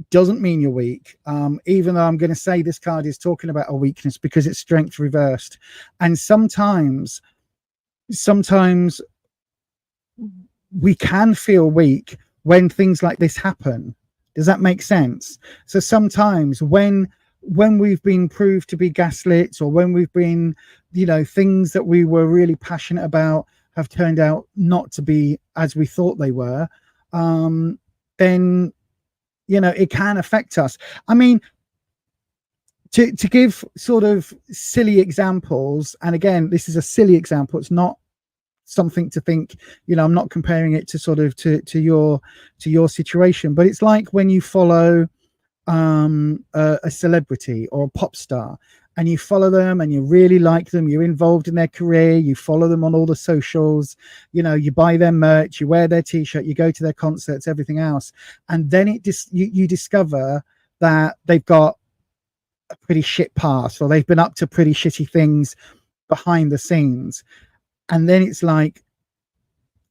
doesn't mean you're weak. Even though I'm going to say this card is talking about a weakness because it's strength reversed, and sometimes we can feel weak when things like this happen. Does that make sense? So sometimes when we've been proved to be gaslit, or when we've been, you know, things that we were really passionate about have turned out not to be as we thought they were, then, you know, it can affect us. I mean, to give sort of silly examples, and again, this is a silly example, it's not something to think, you know, I'm not comparing it to sort of to your situation, but it's like when you follow a celebrity or a pop star, and you follow them and you really like them, you're involved in their career, you follow them on all the socials, you know, you buy their merch, you wear their t-shirt, you go to their concerts, everything else, and then you discover that they've got a pretty shit past, or they've been up to pretty shitty things behind the scenes. And then it's like,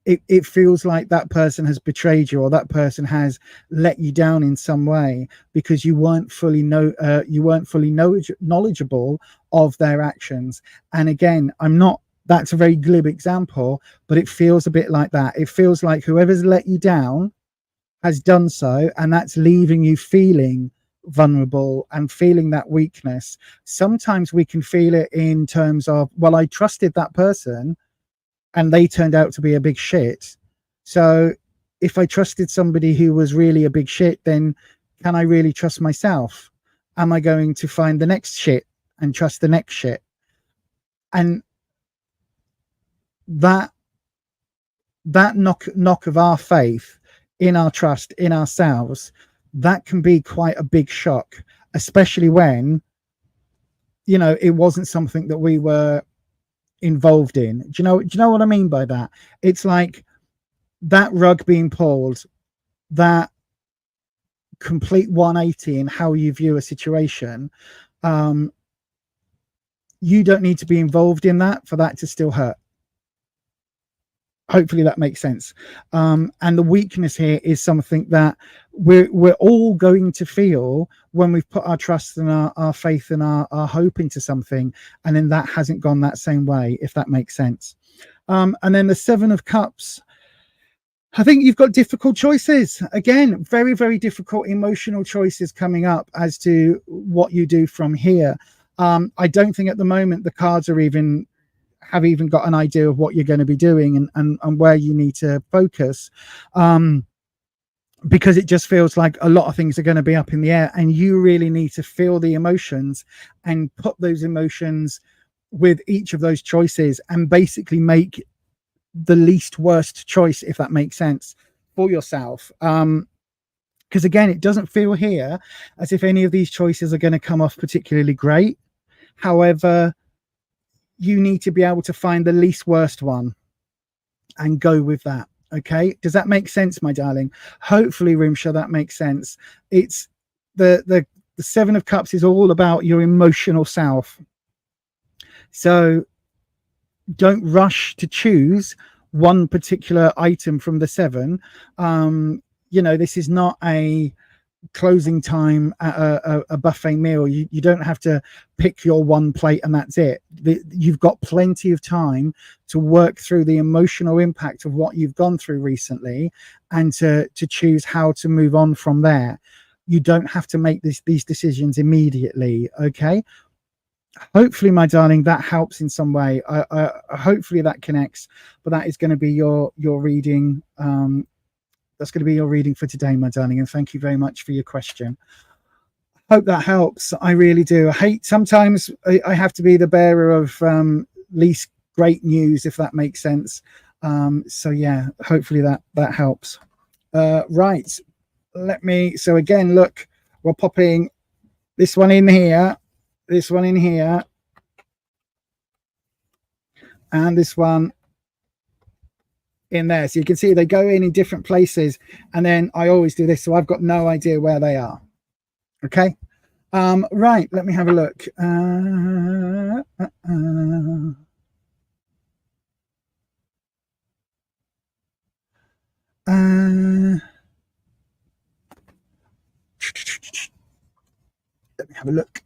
it feels like that person has betrayed you, or that person has let you down in some way because you weren't fully knowledgeable of their actions. And again, that's a very glib example, but it feels a bit like that. It feels like whoever's let you down has done so, and that's leaving you feeling vulnerable and feeling that weakness. Sometimes we can feel it in terms of, well, I trusted that person and they turned out to be a big shit. So if I trusted somebody who was really a big shit, then can I really trust myself? Am I going to find the next shit and trust the next shit? And that knock of our faith in our trust in ourselves, that can be quite a big shock, especially when, you know, it wasn't something that we were involved in. Do you know what I mean by that? It's like that rug being pulled, that complete 180 in how you view a situation. You don't need to be involved in that for that to still hurt. Hopefully that makes sense. And the weakness here is something that we're all going to feel when we've put our trust and our faith and our hope into something, and then that hasn't gone that same way, if that makes sense. And then the Seven of Cups, I think you've got difficult choices. Again, very, very difficult emotional choices coming up as to what you do from here. I don't think at the moment the cards are have even got an idea of what you're going to be doing and where you need to focus, because it just feels like a lot of things are going to be up in the air, and you really need to feel the emotions and put those emotions with each of those choices and basically make the least worst choice, if that makes sense, for yourself. Because again, it doesn't feel here as if any of these choices are going to come off particularly great. However, you need to be able to find the least worst one and go with that. Okay, does that make sense, my darling? Hopefully, Rimsha, that makes sense. It's the Seven of Cups is all about your emotional self. So don't rush to choose one particular item from the seven. You know, this is not a closing time at a buffet meal. You don't have to pick your one plate and that's it. You've got plenty of time to work through the emotional impact of what you've gone through recently and to choose how to move on from there. You don't have to make these decisions immediately. Okay, hopefully, my darling, that helps in some way. Hopefully that connects, but that is going to be your reading. That's going to be your reading for today, my darling, and thank you very much for your question. Hope that helps. I really do. I hate sometimes I have to be the bearer of least great news, if that makes sense. So yeah, hopefully that helps. Right, so again, look, we're popping this one in here, this one in here, and this one in there. So you can see they go in different places, and then I always do this, so I've got no idea where they are. Okay, right, let me have a look. Let me have a look.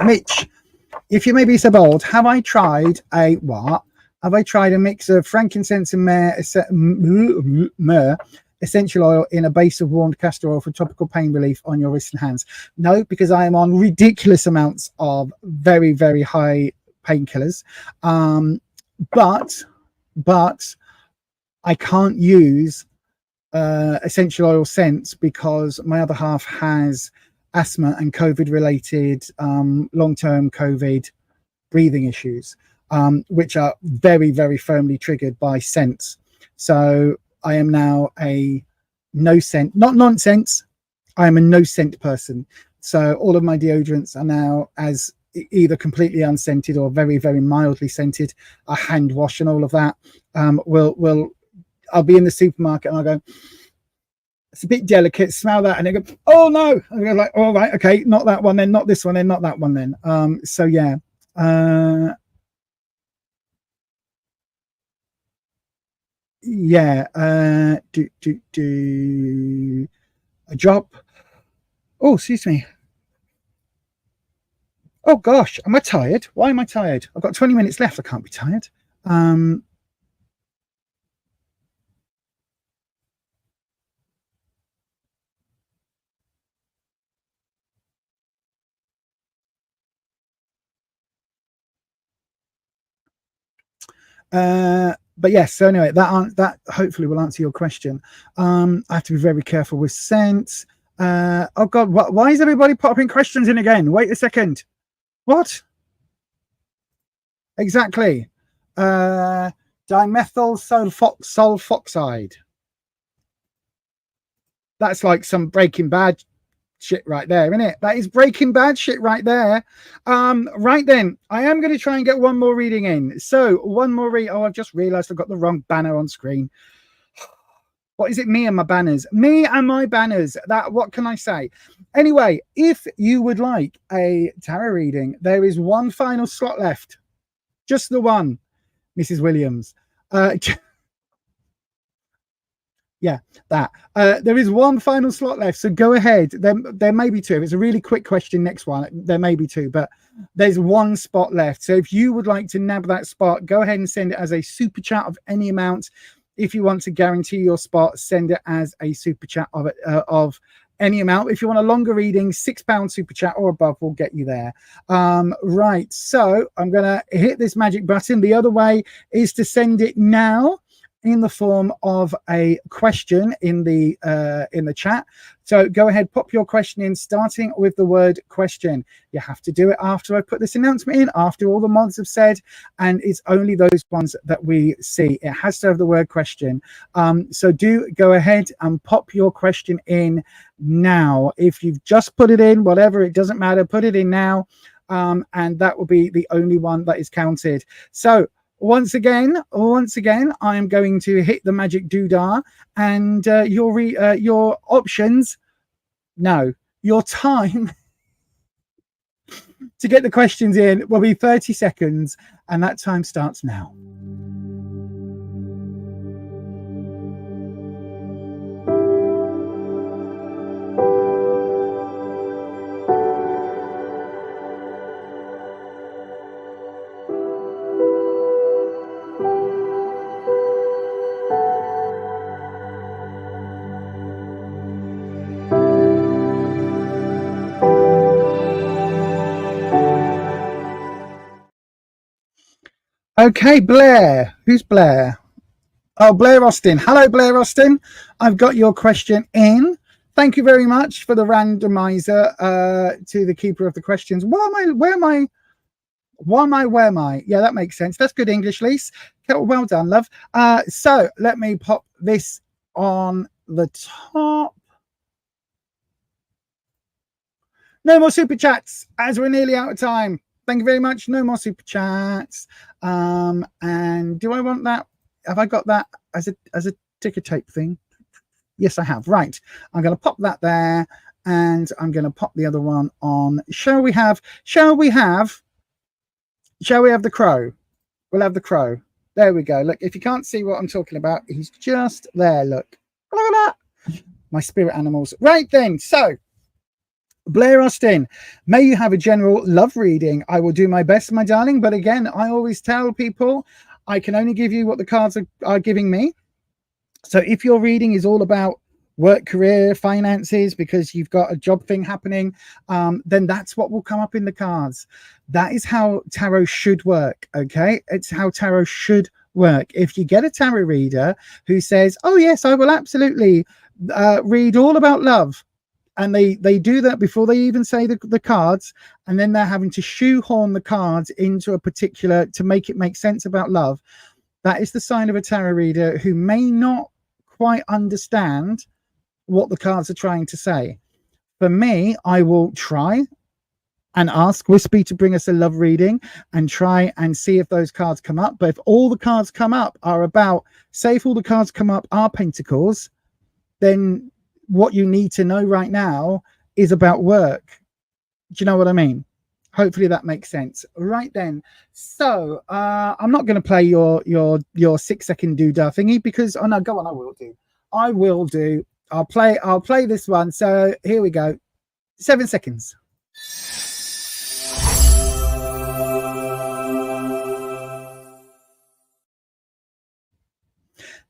Mitch, if you may be so bold, have I tried a what? Have I tried a mix of frankincense and myrrh essential oil in a base of warmed castor oil for topical pain relief on your wrists and hands? No, because I am on ridiculous amounts of very, very high painkillers. But I can't use essential oil scents because my other half has asthma and COVID related long-term COVID breathing issues, which are very, very firmly triggered by scents. So I am now a no scent, not nonsense. I am a no scent person. So all of my deodorants are now as either completely unscented or very, very mildly scented. A hand wash and all of that. I'll be in the supermarket and I'll go, it's a bit delicate, smell that, and they go, oh no, and they're like, all right, okay, not that one then, not this one then, not that one then. So yeah. Yeah, a drop. Oh, excuse me. Oh gosh, am I tired? Why am I tired? I've got 20 minutes left. I can't be tired. But yes, so anyway, that hopefully will answer your question. I have to be very careful with scents. Oh God, why is everybody popping questions in again? Wait a second. What? Exactly. Dimethyl sulfoxide. That's like some Breaking Bad shit right there, isn't it? That is Breaking Bad shit right there. Right then, I am going to try and get one more reading in. So one more read. Oh, I've just realized I've got the wrong banner on screen. What is it? Me and my banners. Me and my banners. That, what can I say? Anyway, if you would like a tarot reading, there is one final slot left. Just the one, Mrs. Williams. Yeah, that. There is one final slot left, so go ahead. There may be two. If it's a really quick question, next one, there may be two, but there's one spot left. So if you would like to nab that spot, go ahead and send it as a super chat of any amount. If you want to guarantee your spot, send it as a super chat of any amount. If you want a longer reading, £6 super chat or above will get you there. Right, so I'm going to hit this magic button. The other way is to send it now in the form of a question in the chat. So go ahead, pop your question in, starting with the word question. You have to do it after I put this announcement in, after all the mods have said, and it's only those ones that we see. It has to have the word question. So do go ahead and pop your question in now. If you've just put it in, whatever, it doesn't matter, put it in now, and that will be the only one that is counted. So once again, I am going to hit the magic doodah, and your options, no, your time to get the questions in will be 30 seconds, and that time starts now. Okay, Blair. Who's Blair? Oh, Blair Austin. Hello, Blair Austin. I've got your question in. Thank you very much for the randomizer to the keeper of the questions. Where am I? Yeah, that makes sense. That's good English, Lise. Well done, love. So let me pop this on the top. No more super chats as we're nearly out of time. Thank you very much. No more super chats. And do I want that? Have I got that as a ticker tape thing? Yes, I have. Right. I'm going to pop that there, and I'm going to pop the other one on. Shall we have the crow? We'll have the crow. There we go. Look, if you can't see what I'm talking about, he's just there. Look. Look at that. My spirit animals. Right then. So, Blair Austin, may you have a general love reading. I will do my best, my darling. But again, I always tell people I can only give you what the cards are giving me. So if your reading is all about work, career, finances, because you've got a job thing happening, then that's what will come up in the cards. That is how tarot should work. Okay, it's how tarot should work. If you get a tarot reader who says, oh yes, I will absolutely read all about love, and they do that before they even say the cards, and then they're having to shoehorn the cards into a particular to make it make sense about love, that is the sign of a tarot reader who may not quite understand what the cards are trying to say. For me, I will try and ask Wispy to bring us a love reading and try and see if those cards come up. But if all the cards come up are about, say if all the cards come up are pentacles, then what you need to know right now is about work. Do you know what I mean? Hopefully that makes sense. Right then. So I'm not going to play your 6-second doodah thingy because, oh no, go on, I will do. I'll play this one. So here we go. 7 seconds.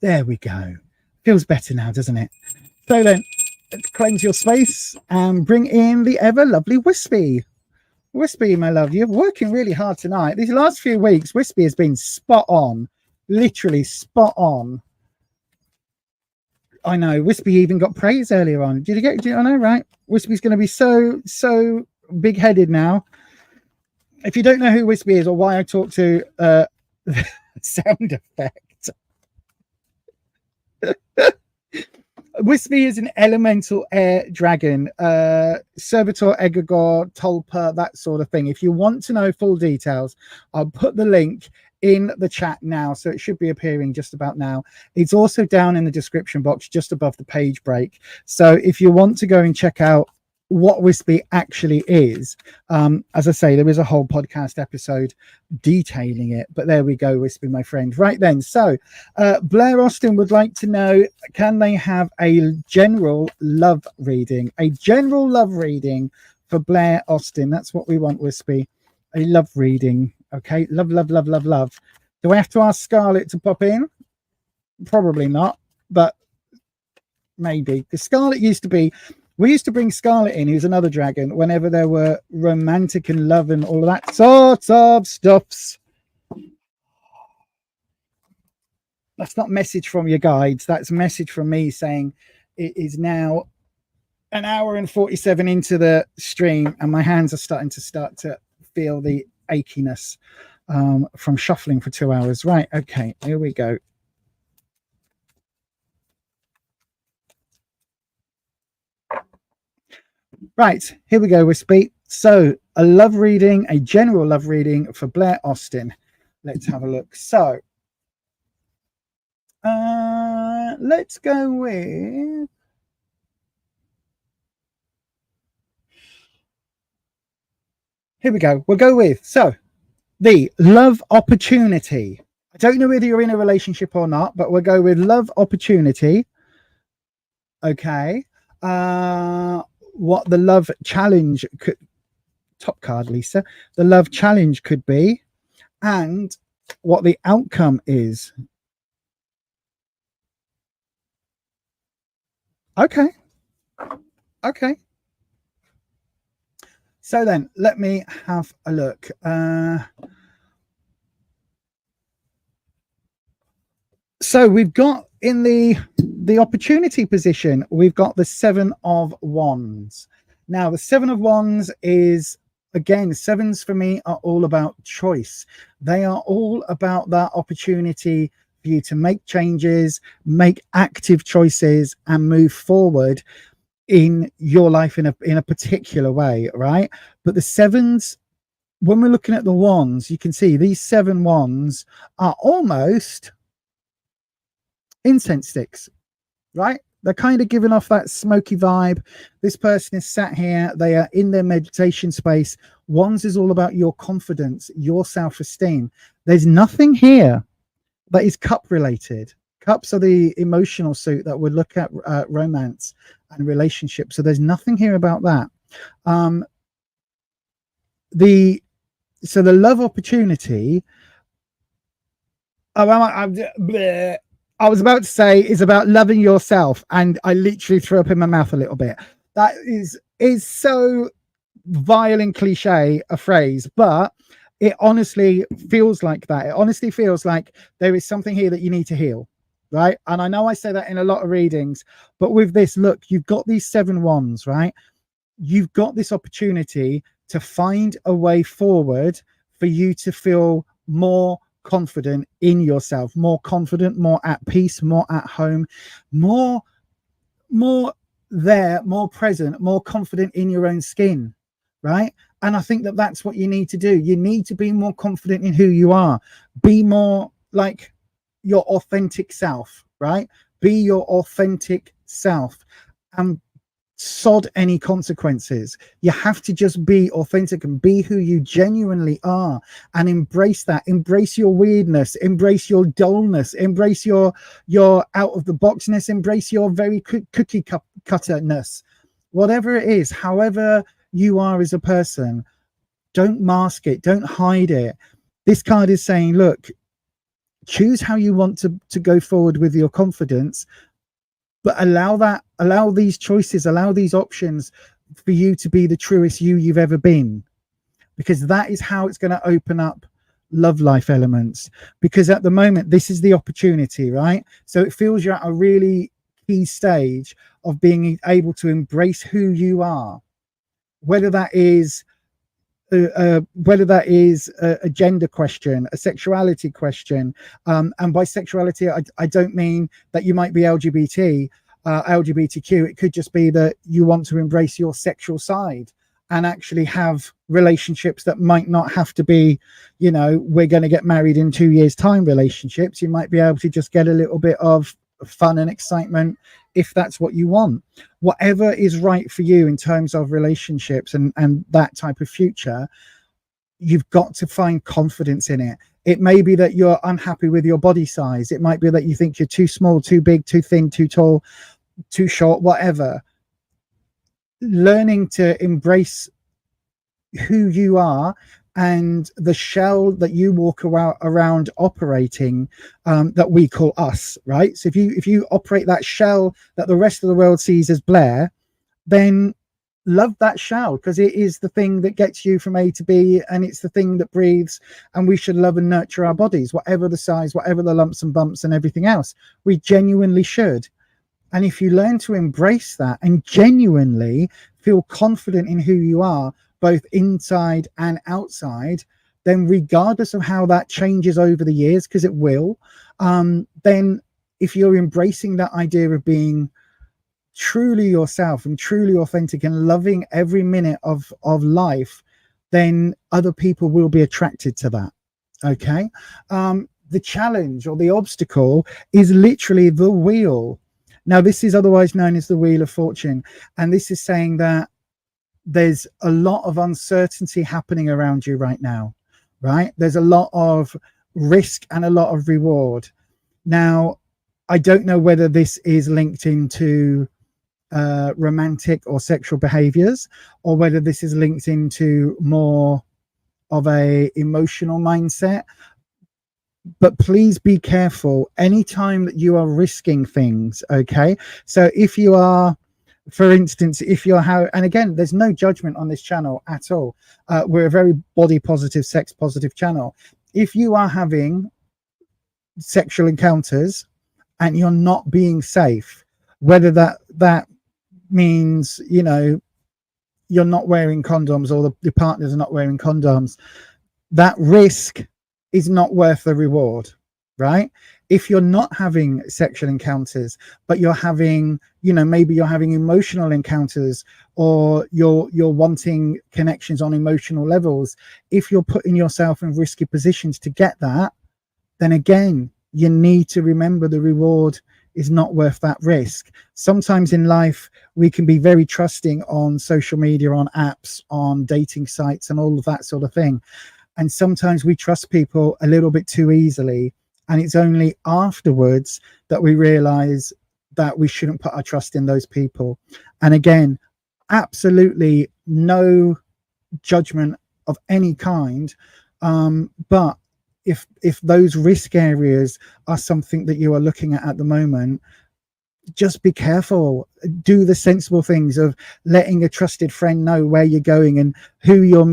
There we go. Feels better now, doesn't it? So then, let's cleanse your space and bring in the ever lovely Wispy. Wispy, my love, you're working really hard tonight. These last few weeks, Wispy has been spot on. literally spot on. I know Wispy even got praise earlier on. I know, right? Wispy's going to be so big-headed now. If you don't know who Wispy is or why I talk to sound effect, Wispy is an elemental air dragon, servitor, egregore, tulpa, that sort of thing. If you want to know full details, I'll put the link in the chat now, so it should be appearing just about now. It's also down in the description box just above the page break. So if you want to go and check out what Wispy actually is, as I say, there is a whole podcast episode detailing it, but there we go, Wispy, my friend. Right then, so Blair Austin would like to know, can they have a general love reading? A general love reading for Blair Austin. That's what we want, Wispy. A love reading. Okay, love. Do I have to ask Scarlett to pop in? Probably not, but maybe. Because Scarlett we used to bring Scarlett in, who's another dragon, whenever there were romantic and love and all of that sorts of stuffs. That's not message from your guides. That's a message from me saying it is now an hour and 47 into the stream, and my hands are starting to feel the achiness from shuffling for 2 hours. Right, okay, here we go. Right, here we go, Wispy. So a love reading, a general love reading for Blair Austin. Let's have a look. So let's go with here we go. We'll go with the love opportunity. I don't know whether you're in a relationship or not, but we'll go with love opportunity. Okay. What the love challenge could, top card, Lisa, the love challenge could be, and what the outcome is. Okay. So then let me have a look. So we've got in the opportunity position, we've got the 7 of Wands. Now, the 7 of Wands is, again, sevens for me are all about choice. They are all about that opportunity for you to make changes, make active choices, and move forward in your life in a particular way, right? But the sevens, when we're looking at the wands, you can see these 7 wands are almost incense sticks, right? They're kind of giving off that smoky vibe. This person is sat here, they are in their meditation space. Wands is all about your confidence, your self-esteem. There's nothing here that is cup related. Cups are the emotional suit that would look at romance and relationships. So there's nothing here about that. The love opportunity, I was about to say is about loving yourself, and I literally threw up in my mouth a little bit. That is so vile and cliche a phrase, but it honestly feels like that. It honestly feels like there is something here that you need to heal, right? And I know I say that in a lot of readings, but with this, look, you've got these 7 wands, right? You've got this opportunity to find a way forward for you to feel more confident in yourself, more confident, more at peace, more at home, more there, more present, more confident in your own skin, right? And I think that that's what you need to do. You need to be more confident in who you are. Be more like your authentic self, right? Be your authentic self and sod any consequences. You have to just be authentic and be who you genuinely are, and embrace that. Embrace your weirdness, embrace your dullness, embrace your out of the boxness, embrace your very cookie cutterness, whatever it is, however you are as a person. Don't mask it, don't hide it. This card is saying, look, choose how you want to go forward with your confidence, but allow these choices, allow these options for you to be the truest you've ever been, because that is how it's going to open up love life elements, because at the moment this is the opportunity, right? So it feels you're at a really key stage of being able to embrace who you are, whether that is a gender question, a sexuality question, and by sexuality I don't mean that you might be LGBTQ. It could just be that you want to embrace your sexual side and actually have relationships that might not have to be, we're going to get married in 2 years time relationships. You might be able to just get a little bit of fun and excitement if that's what you want. Whatever is right for you in terms of relationships and that type of future, you've got to find confidence in it. It may be that you're unhappy with your body size. It might be that you think you're too small, too big, too thin, too tall, too short, whatever. Learning to embrace who you are and the shell that you walk around operating, that we call us, right? So if you operate that shell that the rest of the world sees as Blair, then love that shell, because it is the thing that gets you from A to B, and it's the thing that breathes. And we should love and nurture our bodies, whatever the size, whatever the lumps and bumps and everything else. We genuinely should. And if you learn to embrace that and genuinely feel confident in who you are, both inside and outside, then regardless of how that changes over the years, because it will, then if you're embracing that idea of being truly yourself and truly authentic and loving every minute of life, then other people will be attracted to that. Okay. The challenge or the obstacle is literally the wheel. Now, this is otherwise known as the Wheel of Fortune. And this is saying that there's a lot of uncertainty happening around you right now, right? There's a lot of risk and a lot of reward. Now, I don't know whether this is linked into romantic or sexual behaviors, or whether this is linked into more of a emotional mindset. But please be careful anytime that you are risking things. Okay, so if you are, for instance, if you're and again, there's no judgment on this channel at all. We're a very body positive, sex positive channel. If you are having sexual encounters and you're not being safe, whether that means you're not wearing condoms, or the partners are not wearing condoms, that risk is not worth the reward, right? If you're not having sexual encounters, but you're having, maybe you're having emotional encounters, or you're wanting connections on emotional levels, if you're putting yourself in risky positions to get that, then again, you need to remember the reward is not worth that risk. Sometimes in life, we can be very trusting on social media, on apps, on dating sites, and all of that sort of thing. And sometimes we trust people a little bit too easily. And it's only afterwards that we realize that we shouldn't put our trust in those people. And again, absolutely no judgment of any kind. But if those risk areas are something that you are looking at the moment, just be careful. Do the sensible things of letting a trusted friend know where you're going and who you're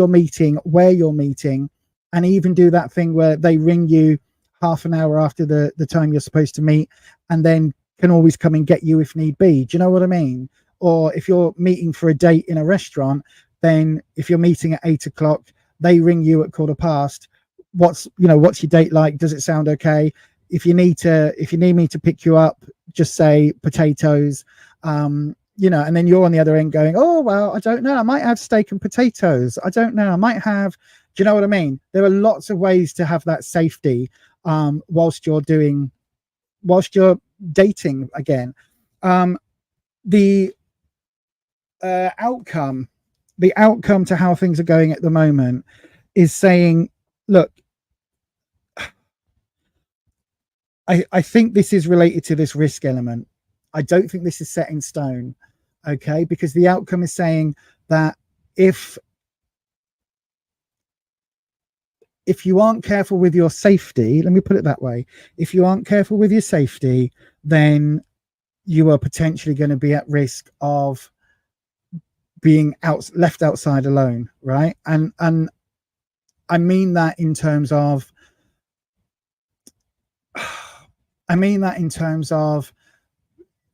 meeting, where you're meeting, and even do that thing where they ring you half an hour after the time you're supposed to meet, and then can always come and get you if need be. Do you know what I mean? Or if you're meeting for a date in a restaurant, then if you're meeting at 8 o'clock, they ring you at 15:15. What's your date like? Does it sound okay? If you need me to pick you up, just say potatoes, and then you're on the other end going, oh, well, I don't know. I might have steak and potatoes. I don't know. I might have, do you know what I mean? There are lots of ways to have that safety whilst you're dating again. The outcome to how things are going at the moment is saying, look, I think this is related to this risk element. I don't think this is set in stone, okay? Because the outcome is saying that if you aren't careful with your safety, let me put it that way, if you aren't careful with your safety, then you are potentially going to be at risk of being left outside alone, right? And I mean that in terms of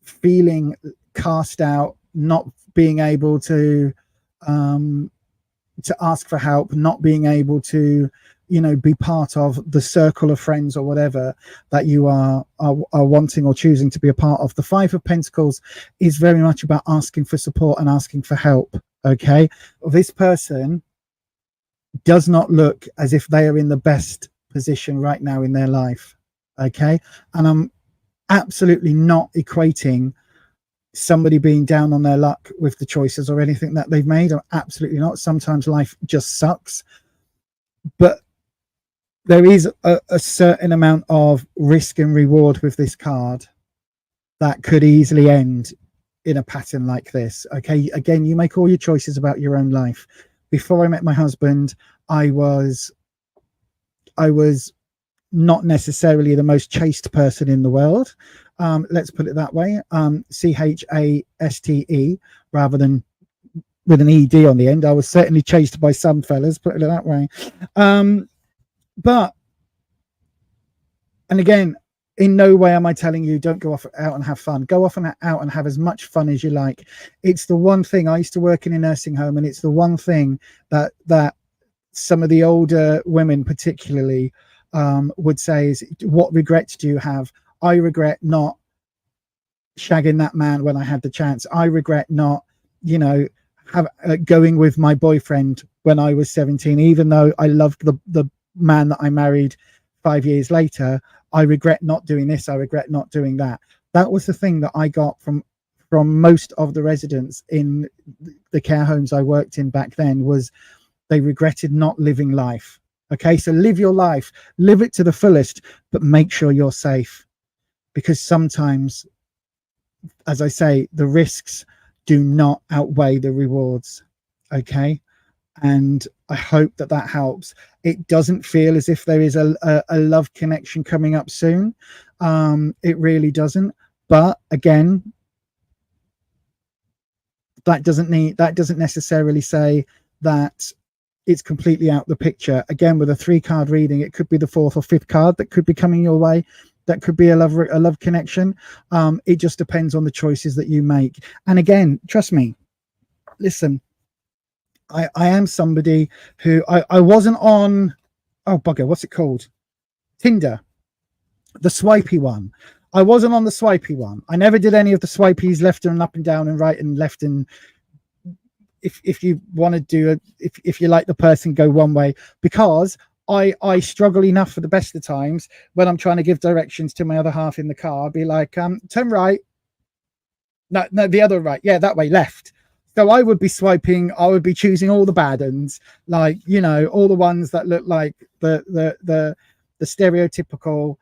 feeling cast out, not being able to ask for help, not being able to, you know, be part of the circle of friends or whatever that you are wanting or choosing to be a part of. The Five of Pentacles is very much about asking for support and asking for help. Okay, this person does not look as if they are in the best position right now in their life. Okay, and I'm absolutely not equating somebody being down on their luck with the choices or anything that they've made. I'm absolutely not. Sometimes life just sucks, but there is a certain amount of risk and reward with this card that could easily end in a pattern like this. Okay, again, you make all your choices about your own life. Before I met my husband, I was not necessarily the most chaste person in the world. Let's put it that way. CHASTE rather than with an ED on the end. I was certainly chased by some fellas, put it that way. But, and again, in no way am I telling you don't go off out and have fun. Go off and out and have as much fun as you like. It's the one thing. I used to work in a nursing home, and it's the one thing that some of the older women particularly would say is, what regrets do you have? I regret not shagging that man when I had the chance. I regret not, you know, going with my boyfriend when I was 17, even though I loved the man that I married 5 years later. I regret not doing this. I regret not doing that. That was the thing that I got from most of the residents in the care homes I worked in back then, was they regretted not living life. Okay, so live your life, live it to the fullest, but make sure you're safe, because sometimes, as I say, the risks do not outweigh the rewards. Okay, and I hope that helps. It doesn't feel as if there is a love connection coming up soon. It really doesn't. But again, that doesn't necessarily say that it's completely out the picture. Again, with a 3-card reading, it could be the 4th or 5th card that could be coming your way. That could be a love connection. It just depends on the choices that you make. And again, trust me, listen, I am somebody who I wasn't on, oh bugger, what's it called? Tinder, the swipey one. I wasn't on the swipey one. I never did any of the swipeys, left and up and down and right and left. And if you want to do it, if you like the person, go one way, because I struggle enough for the best of times when I'm trying to give directions to my other half in the car. I'll be like, turn right. No, the other right. Yeah, that way, left. So I would be swiping. I would be choosing all the bad ones, like, you know, all the ones that look like the stereotypical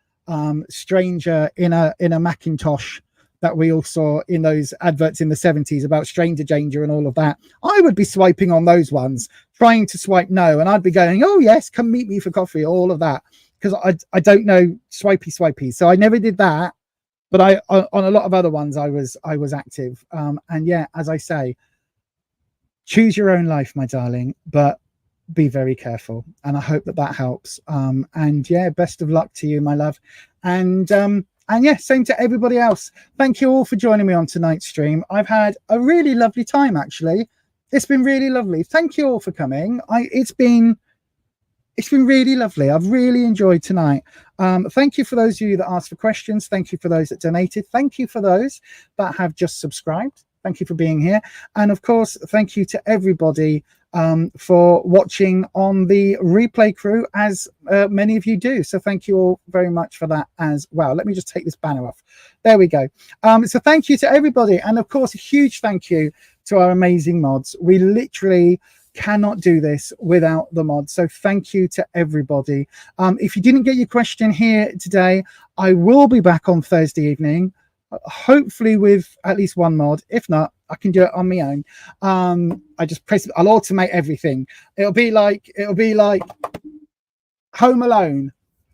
stranger in a Macintosh that we all saw in those adverts in the 70s about stranger danger and all of that. I would be swiping on those ones, trying to swipe no, and I'd be going, oh yes, come meet me for coffee, all of that, because I don't know swipey. So I never did that, but I on a lot of other ones I was active. And yeah, as I say, choose your own life, my darling, but be very careful. And I hope that helps. And yeah, best of luck to you, my love. And yeah, same to everybody else. Thank you all for joining me on tonight's stream. I've had a really lovely time, actually. It's been really lovely. Thank you all for coming. It's been really lovely. I've really enjoyed tonight. Thank you for those of you that asked for questions. Thank you for those that donated. Thank you for those that have just subscribed. Thank you for being here. And of course, thank you to everybody for watching on the replay crew, as many of you do. So thank you all very much for that as well. Let me just take this banner off. There we go. So thank you to everybody. And of course, a huge thank you to our amazing mods. We literally cannot do this without the mods. So thank you to everybody. If you didn't get your question here today, I will be back on Thursday evening, hopefully with at least one mod. If not, I can do it on my own. I'll automate everything. It'll be like Home Alone,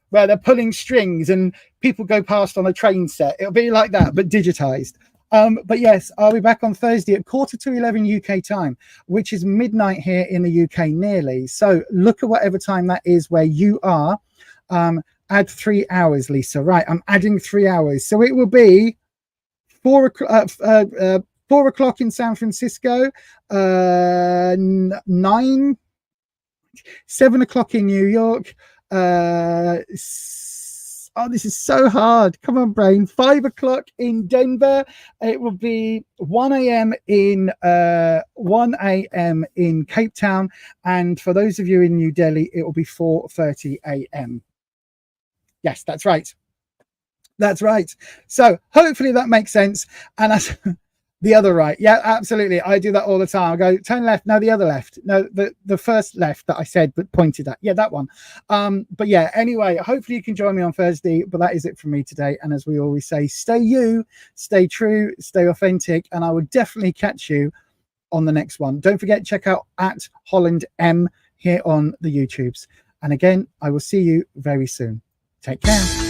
where they're pulling strings and people go past on a train set. It'll be like that, but digitized. But yes, I'll be back on Thursday at 11:15 UK time, which is midnight here in the UK nearly. So look at whatever time that is where you are. Add 3 hours, Lisa. Right, I'm adding 3 hours. So it will be 4 o'clock in San Francisco, 7 o'clock in New York. Oh, this is so hard. Come on, brain. 5 o'clock in Denver. It will be 1 a.m. in Cape Town. And for those of you in New Delhi, it will be 4:30 a.m. Yes, that's right. That's right. So hopefully that makes sense. And that's the other right. Yeah, absolutely. I do that all the time. I go turn left. No, the other left. No, the first left that I said but pointed at. Yeah, that one. But yeah, anyway, hopefully you can join me on Thursday. But that is it from me today. And as we always say, stay you, stay true, stay authentic. And I will definitely catch you on the next one. Don't forget, check out at Holland M here on the YouTubes. And again, I will see you very soon. Take care.